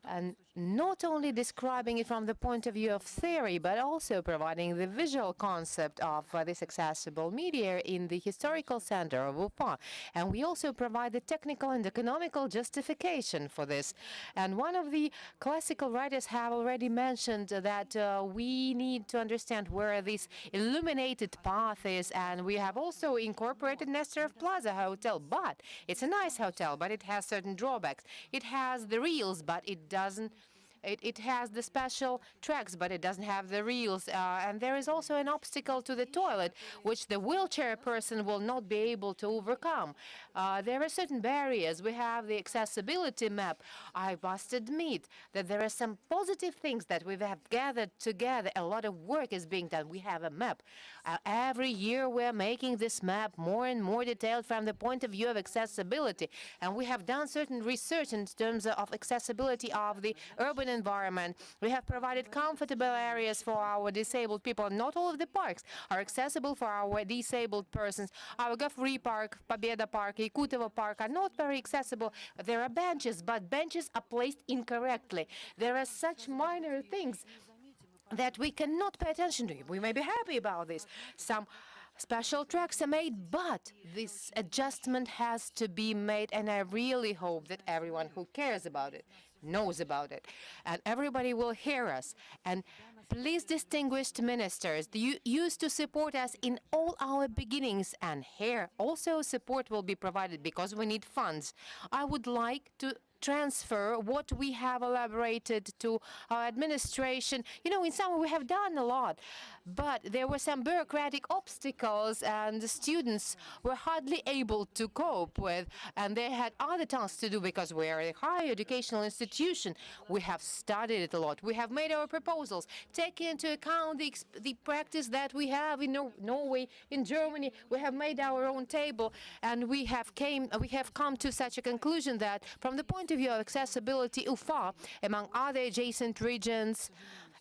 And not only describing it from the point of view of theory, but also providing the visual concept of this accessible media in the historical center of Ufa. And we also provide the technical and economical justification for this. And one of the classical writers have already mentioned that we need to understand where this illuminated path is, and we have also incorporated Nesterov Plaza Hotel. But it's a nice hotel, but it has certain drawbacks. It has the reels, but it doesn't. It has the special tracks, but it doesn't have the reels. And there is also an obstacle to the toilet, which the wheelchair person will not be able to overcome. There are certain barriers. We have the accessibility map. I must admit that there are some positive things that we have gathered together. A lot of work is being done. We have a map. Every year we're making this map more and more detailed from the point of view of accessibility. And we have done certain research in terms of accessibility of the urban environment. We have provided comfortable areas for our disabled people. Not all of the parks are accessible for our disabled persons. Our Gafri Park, Pobeda Park, Yakutova Park are not very accessible. There are benches, but benches are placed incorrectly. There are such minor things that we cannot pay attention to. We may be happy about this. Some special tracks are made, but this adjustment has to be made, and I really hope that everyone who cares about it knows about it, and everybody will hear us. And please, distinguished ministers, you used to support us in all our beginnings, and here also support will be provided because we need funds. I would like to transfer what we have elaborated to our administration. You know, in summer we have done a lot, but there were some bureaucratic obstacles and the students were hardly able to cope with, and they had other tasks to do because we are a higher educational institution. We have studied it a lot. We have made our proposals, taking into account the practice that we have in Norway, in Germany. We have made our own table, and we have come to such a conclusion that from the point of view of accessibility, Ufa, among other adjacent regions,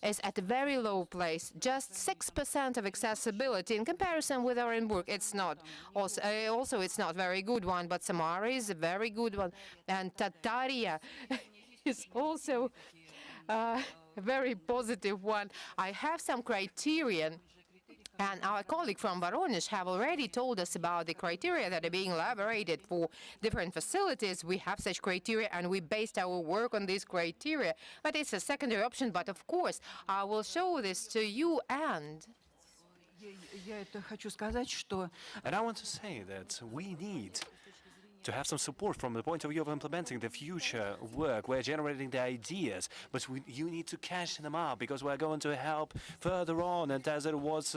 is at a very low place, just 6% of accessibility. In comparison with Orenburg, it's not. Also, it's not very good one, but Samara is a very good one, and Tataria is also a very positive one. I have some criterion, and our colleague from Voronezh have already told us about the criteria that are being elaborated for different facilities. We have such criteria, and we based our work on these criteria. But it's a secondary option. But of course, I will show this to you. And
I want to say that we need to have some support from the point of view of implementing the future work. We're generating the ideas, but you need to cash them up, because we're going to help further on, and as it was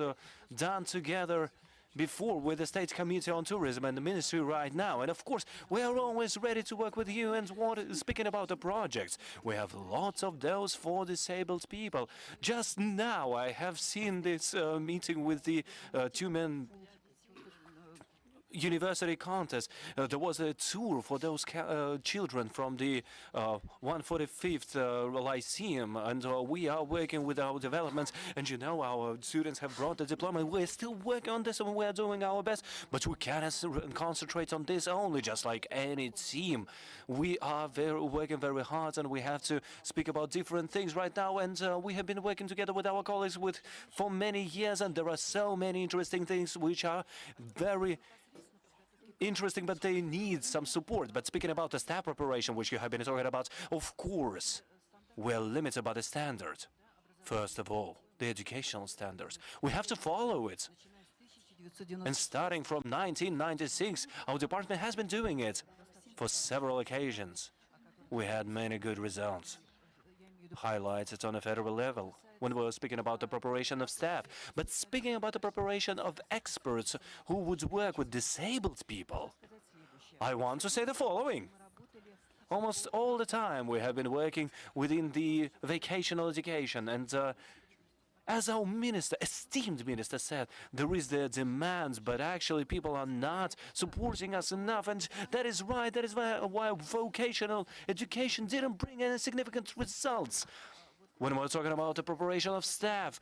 done together before with the State Committee on Tourism and the Ministry right now. And of course, we are always ready to work with you. And speaking about the projects, we have lots of those for disabled people. Just now, I have seen this meeting with the two-men university contest. There was a tour for those children from the 145th Lyceum, and we are working with our developments. And you know, our students have brought the diploma. We're still working on this, and we're doing our best, but we cannot concentrate on this only, just like any team. We are working very hard, and we have to speak about different things right now. And we have been working together with our colleagues for many years, and there are so many interesting things which are very interesting, but they need some support. But speaking about the staff preparation, which you have been talking about, of course, we're limited by the standard. First of all, the educational standards. We have to follow it. And starting from 1996, our department has been doing it for several occasions. We had many good results. Highlights it on a federal level when we were speaking about the preparation of staff. But speaking about the preparation of experts who would work with disabled people, I want to say the following. Almost all the time we have been working within the vocational education, and as our minister, esteemed minister, said, there is the demands, but actually people are not supporting us enough, and that is right. That is why vocational education didn't bring any significant results. When we're talking about the preparation of staff,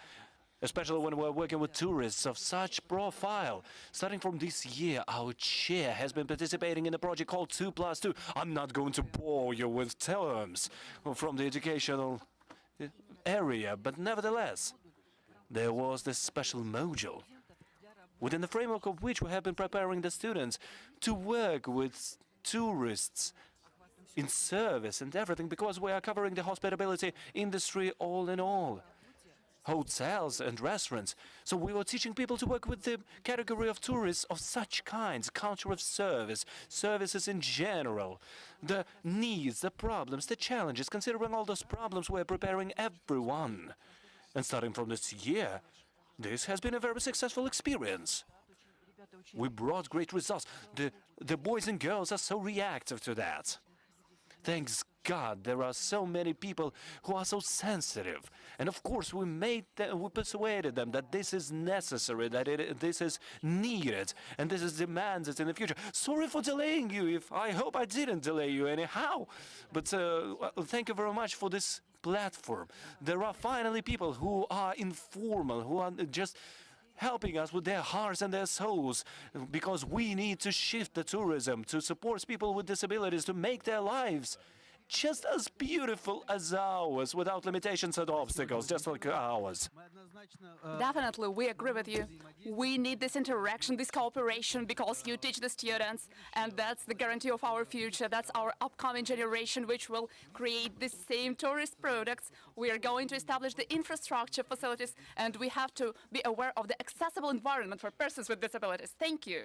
especially when we're working with tourists of such profile. Starting from this year, our chair has been participating in a project called 2+2. I'm not going to bore you with terms from the educational area, but nevertheless, there was this special module within the framework of which we have been preparing the students to work with tourists in service and everything, because we are covering the hospitality industry all in all, hotels and restaurants. So we were teaching people to work with the category of tourists of such kinds, culture of service, services in general, the needs, the problems, the challenges. Considering all those problems, we're preparing everyone. And starting from this year, this has been a very successful experience. We brought great results. The boys and girls are so reactive to that. Thanks God, there are so many people who are so sensitive. And of course, we persuaded them that this is necessary, that this is needed, and this is demanded in the future. Sorry for delaying you. I hope I didn't delay you anyhow. But thank you very much for this platform. There are finally people who are informal, who are just helping us with their hearts and their souls, because we need to shift the tourism to support people with disabilities to make their lives just as beautiful as ours, without limitations and obstacles, just like ours.
Definitely, we agree with you. We need this interaction, this cooperation, because you teach the students, and that's the guarantee of our future. That's our upcoming generation, which will create the same tourist products. We are going to establish the infrastructure facilities, and we have to be aware of the accessible environment for persons with disabilities. Thank you.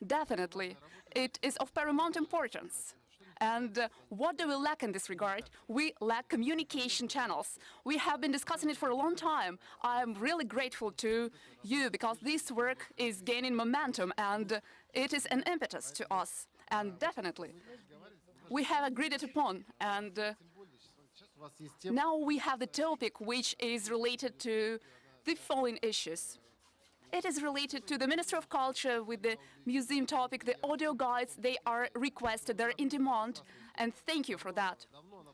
Definitely, it is of paramount importance. And what do we lack in this regard? We lack communication channels. We have been discussing it for a long time. I'm really grateful to you, because this work is gaining momentum, and it is an impetus to us. And definitely, we have agreed it upon. And now we have the topic which is related to the following issues. It is related to the Ministry of Culture with the museum topic. The audio guides, they are requested, they're in demand, and thank you for that.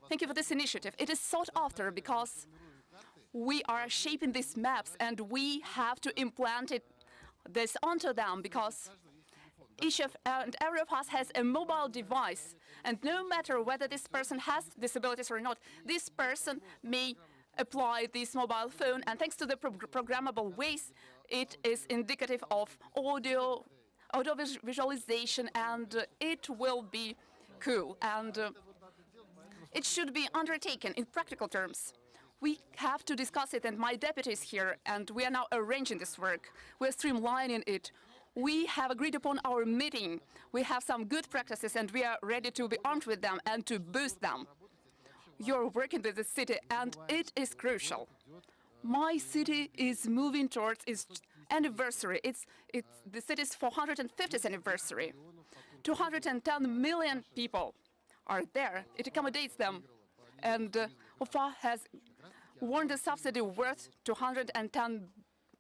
Thank you for this initiative. It is sought after because we are shaping these maps, and we have to implant this onto them, because each and every of us has a mobile device, and no matter whether this person has disabilities or not, this person may apply this mobile phone, and thanks to the programmable ways, it is indicative of audio visualization, and it will be cool, and it should be undertaken in practical terms. We have to discuss it, and my deputy is here, and we are now arranging this work. We're streamlining it. We have agreed upon our meeting. We have some good practices, and we are ready to be armed with them and to boost them. You're working with the city, and it is crucial. My city is moving towards its anniversary. It's the city's 450th anniversary. 210 million people are there. It accommodates them. And UFA has won the subsidy worth 210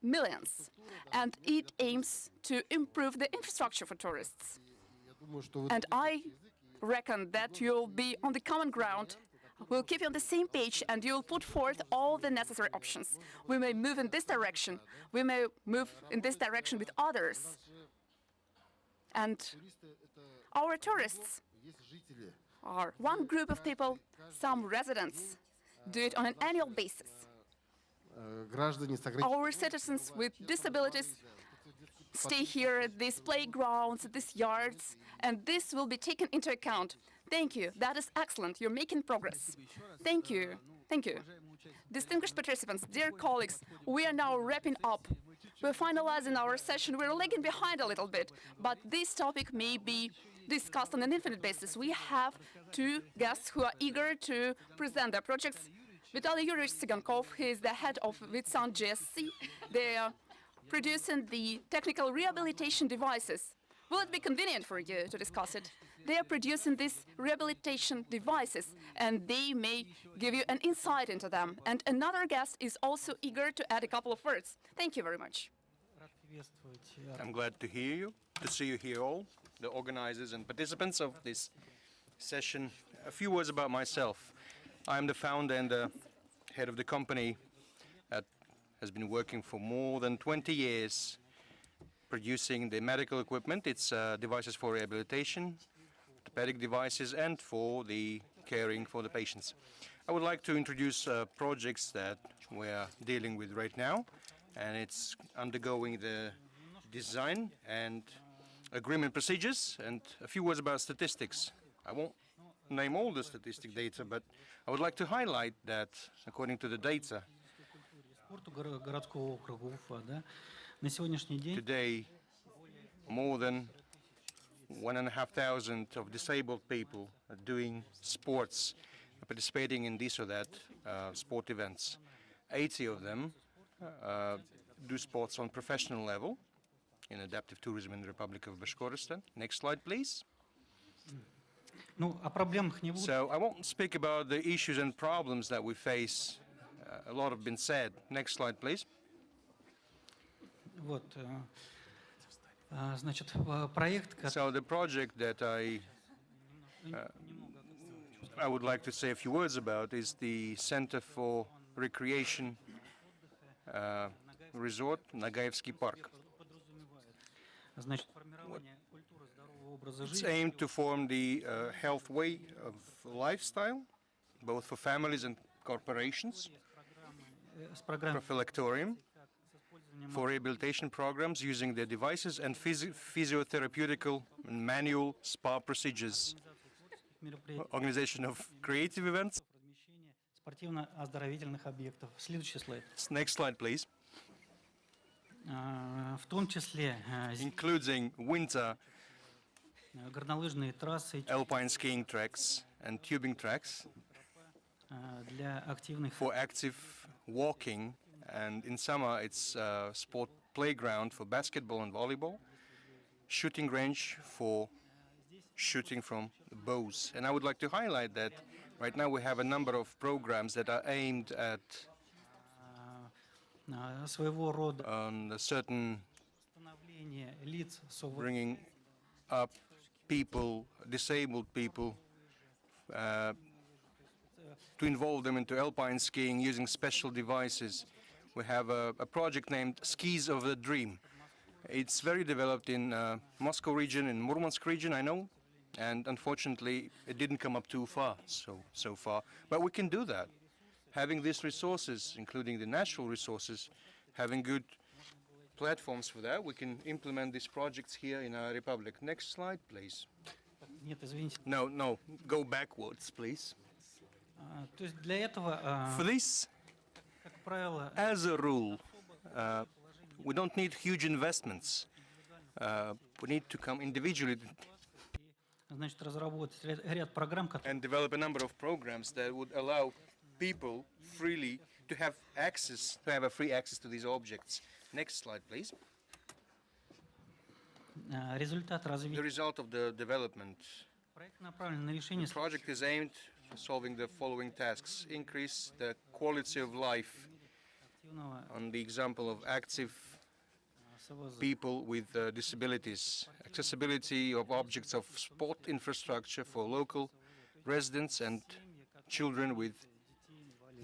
millions. And it aims to improve the infrastructure for tourists. And I reckon that you'll be on the common ground. We'll keep you on the same page, and you'll put forth all the necessary options. We may move in this direction. We may move in this direction with others. And our tourists are one group of people, some residents do it on an annual basis. Our citizens with disabilities stay here at these playgrounds, these yards, and this will be taken into account. Thank you. That is excellent. You're making progress. Thank you. Thank you. Distinguished participants, dear colleagues, we are now wrapping up. We're finalizing our session. We're lagging behind a little bit, but this topic may be discussed on an infinite basis. We have two guests who are eager to present their projects. Vitaly Yurievich Sigankov, he is the head of Vitsan GSC. They are producing the technical rehabilitation devices. Will it be convenient for you to discuss it? They are producing these rehabilitation devices, and they may give you an insight into them. And another guest is also eager to add a couple of words. Thank you very much.
I'm glad to hear you, to see you here all, the organizers and participants of this session. A few words about myself. I'm the founder and the head of the company that has been working for more than 20 years producing the medical equipment. It's devices for rehabilitation, orthopedic devices, and for the caring for the patients. I would like to introduce projects that we're dealing with right now, and it's undergoing the design and agreement procedures, and a few words about statistics. I won't name all the statistic data, but I would like to highlight that according to the data, today more than 1,500 of disabled people are doing sports, participating in this or that sport events. 80 of them do sports on professional level in adaptive tourism in the Republic of Bashkortostan. Next slide, please. So I won't speak about the issues and problems that we face. A lot have been said. Next slide, please. So the project that I would like to say a few words about is the Center for Recreation Resort Nagaevsky Park. It's aimed to form the health way of lifestyle, both for families and corporations, prophylactorium, for rehabilitation programs using their devices, and physiotherapeutical and manual spa procedures, organization of creative events. Next slide, please. Including winter alpine skiing tracks and tubing tracks for active walking, and in summer it's a sport playground for basketball and volleyball, shooting range for shooting from bows. And I would like to highlight that right now we have a number of programs that are aimed at on a certain bringing up people, disabled people, to involve them into alpine skiing using special devices. We have a project named Skis of the Dream. It's very developed in Moscow region, in Murmansk region, I know, and unfortunately it didn't come up too far so far. But we can do that. Having these resources, including the natural resources, having good platforms for that, we can implement these projects here in our republic. Next slide, please. No, go backwards, please. For this, as a rule, we don't need huge investments. We need to come individually and develop a number of programs that would allow people freely to have access, to have a free access to these objects. Next slide, please. The result of the development. The project is aimed at solving the following tasks: increase the quality of life on the example of active people with disabilities, accessibility of objects of sport infrastructure for local residents and children with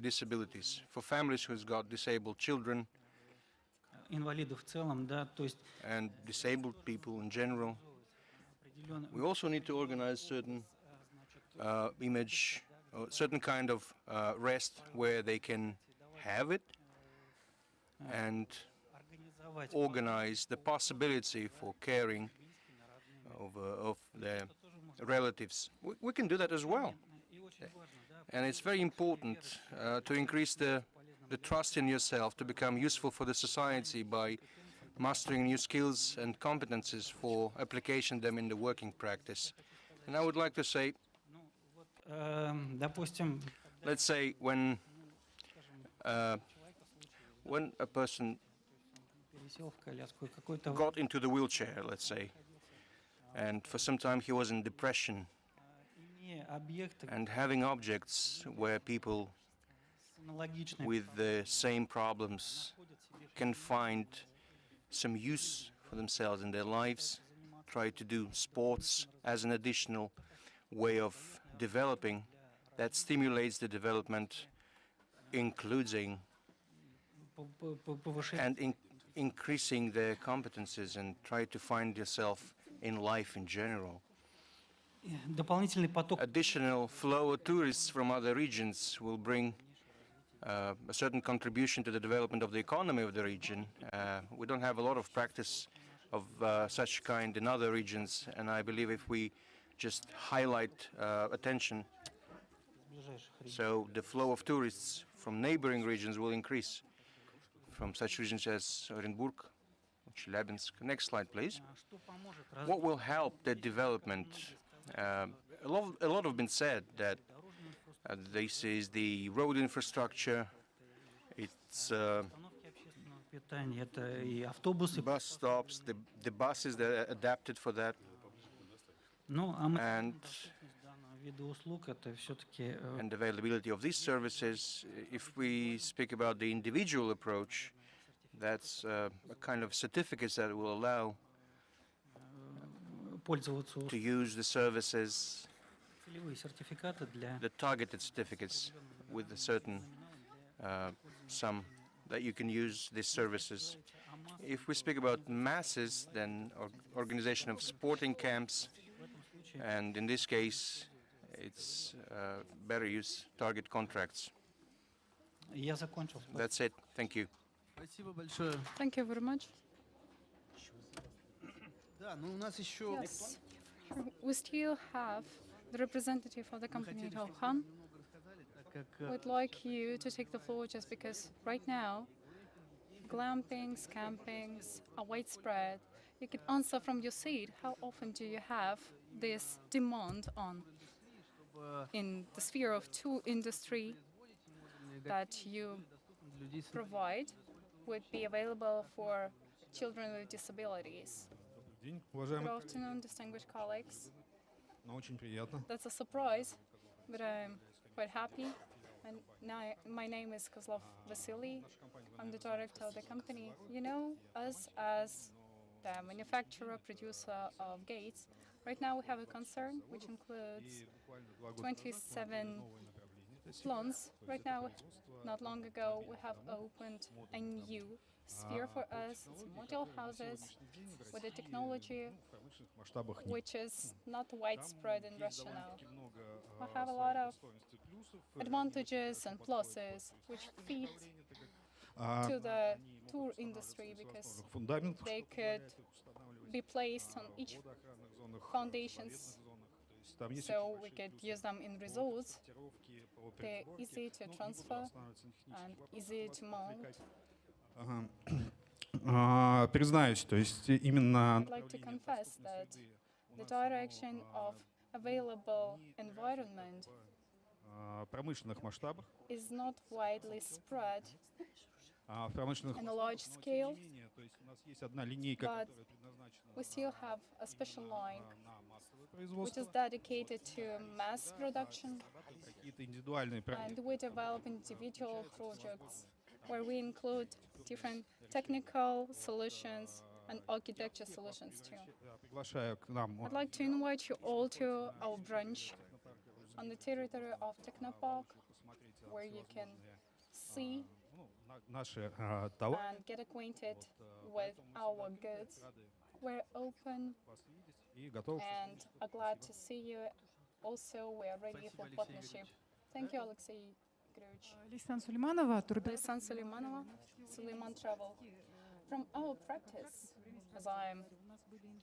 disabilities, for families who's got disabled children and disabled people in general. We also need to organize certain certain kind of rest where they can have it, and organize the possibility for caring of their relatives. We can do that as well. And it's very important to increase the trust in yourself, to become useful for the society by mastering new skills and competences for application them in the working practice. And I would like to say, let's say when a person got into the wheelchair, let's say, and for some time he was in depression, and having objects where people with the same problems can find some use for themselves in their lives, try to do sports as an additional way of developing, that stimulates the development, including and increasing their competences, and try to find yourself in life in general. Additional flow of tourists from other regions will bring a certain contribution to the development of the economy of the region. We don't have a lot of practice of such kind in other regions, and I believe if we just highlight attention, so the flow of tourists from neighboring regions will increase, from such regions as Orenburg, Chelyabinsk. Next slide, please. What will help the development? A lot have been said that this is the road infrastructure, it's bus stops, the buses that are adapted for that, and availability of these services. If we speak about the individual approach, that's a kind of certificates that will allow to use the services, the targeted certificates with a certain sum that you can use these services. If we speak about masses, then organization of sporting camps, and in this case, it's better use target contracts. That's it. Thank you.
Thank you very much.
Yes.
We still have the representative of the company, Rohan. We'd like you to take the floor just because right now, glampings, campings are widespread. You can answer from your seat. How often do you have this demand on in the sphere of tool industry that you provide would be available for children with disabilities? Good afternoon, distinguished colleagues. That's a surprise, but I'm quite happy. And now my name is Kozlov Vasily. I'm the director of the company. You know us as the manufacturer, producer of gates. Right now we have a concern which includes 27
plans. Right now, not long ago, we have opened a new sphere for us. It's model houses with a technology which is not widespread in Russia now. We have a lot of advantages and pluses which feed to the tour industry because they could be placed on each foundations, so we could use them in resorts. They're easy to transfer and easy to mount.
Признаюсь, то есть именно
I'd like to confess that the direction of available environment
промышленных масштабах,
is not widely spread
в промышленных
on a large scale,
то есть у нас есть одна линейка,
but
которая предназначена
we still have a special line
на массовое
which is
производство,
dedicated to mass production,
какие-то индивидуальные
and we develop individual projects where we include different technical solutions and architecture solutions too.
Приглашаю к нам
I'd like to invite you all to our branch on the territory of Technopark, where you can see
наши товары.
and get acquainted with our goods. We're open and are glad to see you. Also, we are ready for partnership. Thank you, Alexey Igorevich.
Лейсан Сулейманова,
Лейсан Сулейманова, Suleiman Travel. From our practice, as I'm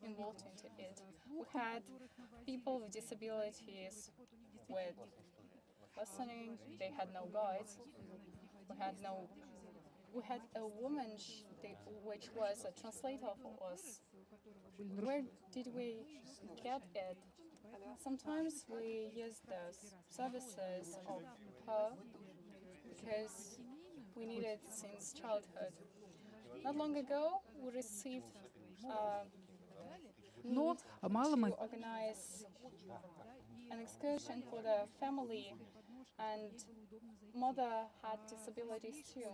involved into it, we had people with disabilities with listening. They had no guides. We had a woman which was a translator for us. Where did we get it? Sometimes we use the services of her because we need it since childhood. Not long ago, we received need to organize an excursion for the family, and mother had disabilities too.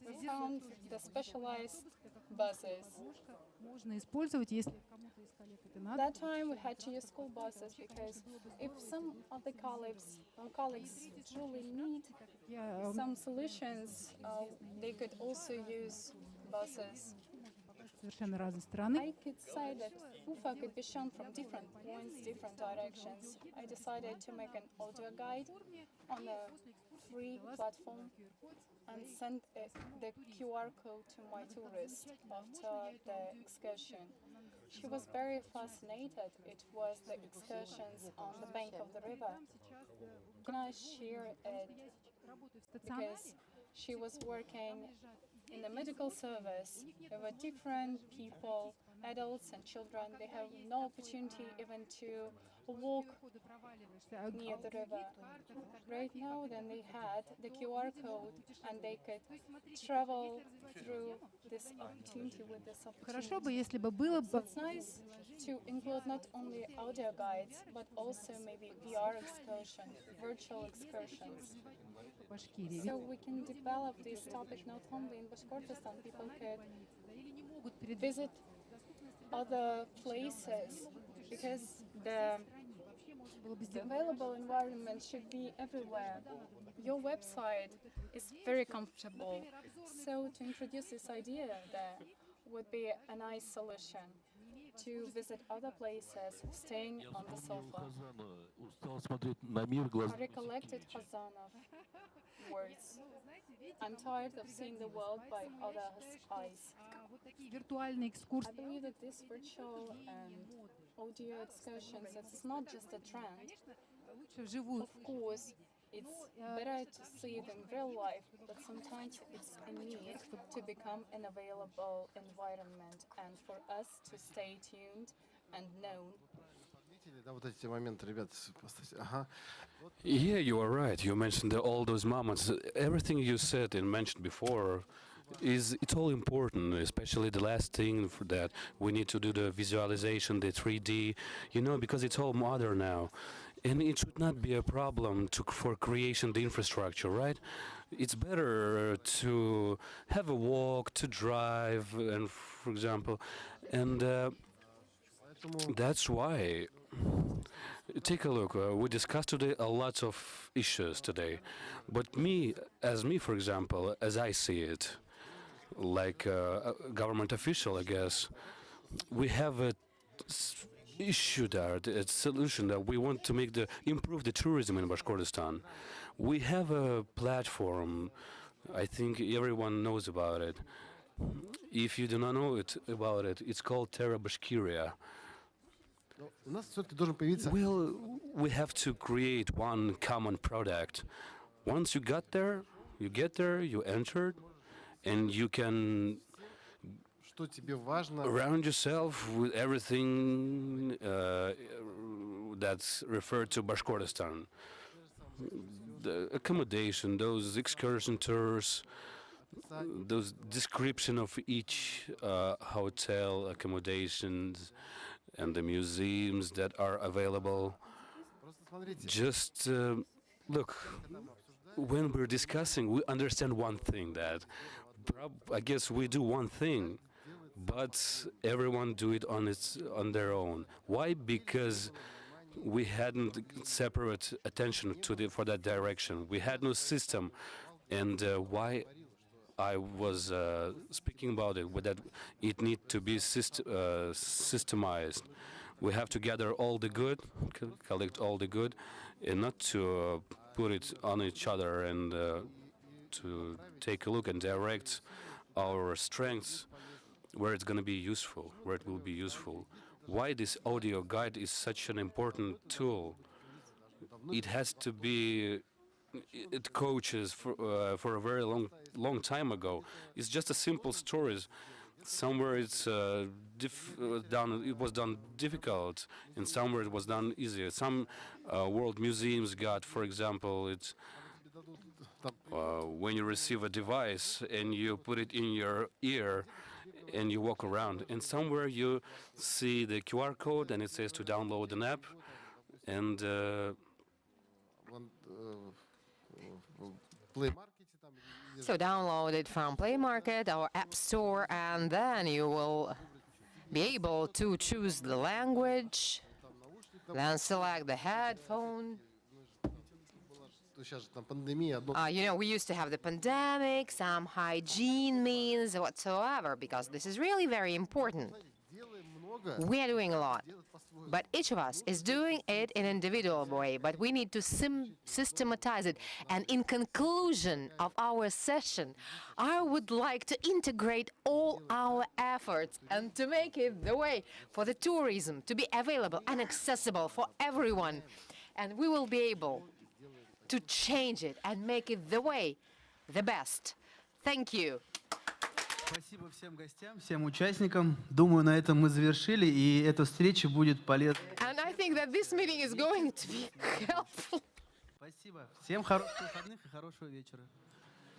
We found the specialized buses. That time we had to use school buses because if some of the colleagues truly need some solutions, they could also use buses. I could say that Ufa could be shown from different points, different directions. I decided to make an audio guide on a free platform and send the QR code to my tourist after the excursion. She was very fascinated. It was the excursions on the bank of the river. Can I share it? Because she was working in the medical service. There were different people, adults and children. They have no opportunity even to walk near the river. Right now, then they had the QR code and they could travel through this opportunity with this opportunity. So it's nice to include not only audio guides, but also maybe VR excursion, virtual excursions. So we can develop this topic not only in Bashkortostan. People could visit other places because the available environment should be everywhere. Your website is very comfortable. So to introduce this idea, there would be a nice solution to visit other places, staying on the sofa. I recollected Hazanov words. I'm tired of seeing the world by others' eyes. I believe that this virtual and audio excursions, it's not just a trend. Of course, it's better to see it in real life, but sometimes it's a need to become an available environment and for us to stay tuned and known.
Yeah, you are right. You mentioned all those moments. Everything you said and mentioned before it's all important, especially the last thing for that. We need to do the visualization, the 3D, because it's all modern now. And it should not be a problem for creation the infrastructure, right? It's better to have a walk, to drive, and for example, and that's why Take a look. We discussed today a lot of issues today, but as me, for example, as I see it, like a government official, I guess, we have a issue there, a solution that we want to improve the tourism in Bashkortostan. We have a platform. I think everyone knows about it. If you do not know about it, it's called Terra Bashkiria.
У нас все-таки должен появиться
Well, we have to create one common product. Once you get there, you entered, and you can
что тебе важно.
surround yourself with everything that's referred to Bashkortostan. The accommodation, those excursion tours, those description of each hotel accommodations and the museums that are available.
Просто смотрите,
Just look, when we're discussing, we understand one thing that I guess we do one thing, but everyone do it on their own. Why? Because we hadn't separate attention for that direction. We had no system, and why I was speaking about it, that it need to be systemized. We have to gather all the good, collect all the good, and not to put it on each other, and to take a look and direct our strengths where it's going to be useful, where it will be useful. Why this audio guide is such an important tool? It has to be. It coaches for a very long time ago. It's just a simple stories. Somewhere it's done. It was done difficult, and somewhere it was done easier. Some world museums got, for example, it's when you receive a device and you put it in your ear and you walk around, and somewhere you see the QR code and it says to download an app, and
Play Market, там,
So download it from Play Market or App Store, and then you will be able to choose the language, then select the headphone.
то сейчас же там пандемия, одно
You know, we used to have the pandemic, some hygiene means whatsoever, because this is really very important.
делаем много,
We are doing a lot,
делать по-своему.
but each of us is doing it in an individual way, but we need to systematize it. And in conclusion of our session, I would like to integrate all our efforts and to make it the way for the tourism to be available and accessible for everyone. And we will be able to change it and make it the way, the best. Thank you.
Спасибо всем гостям, всем участникам. Думаю, на этом мы завершили, и эта встреча будет полезной.
And I think that this meeting is going to be helpful.
Спасибо. Всем хороших выходных и хорошего вечера.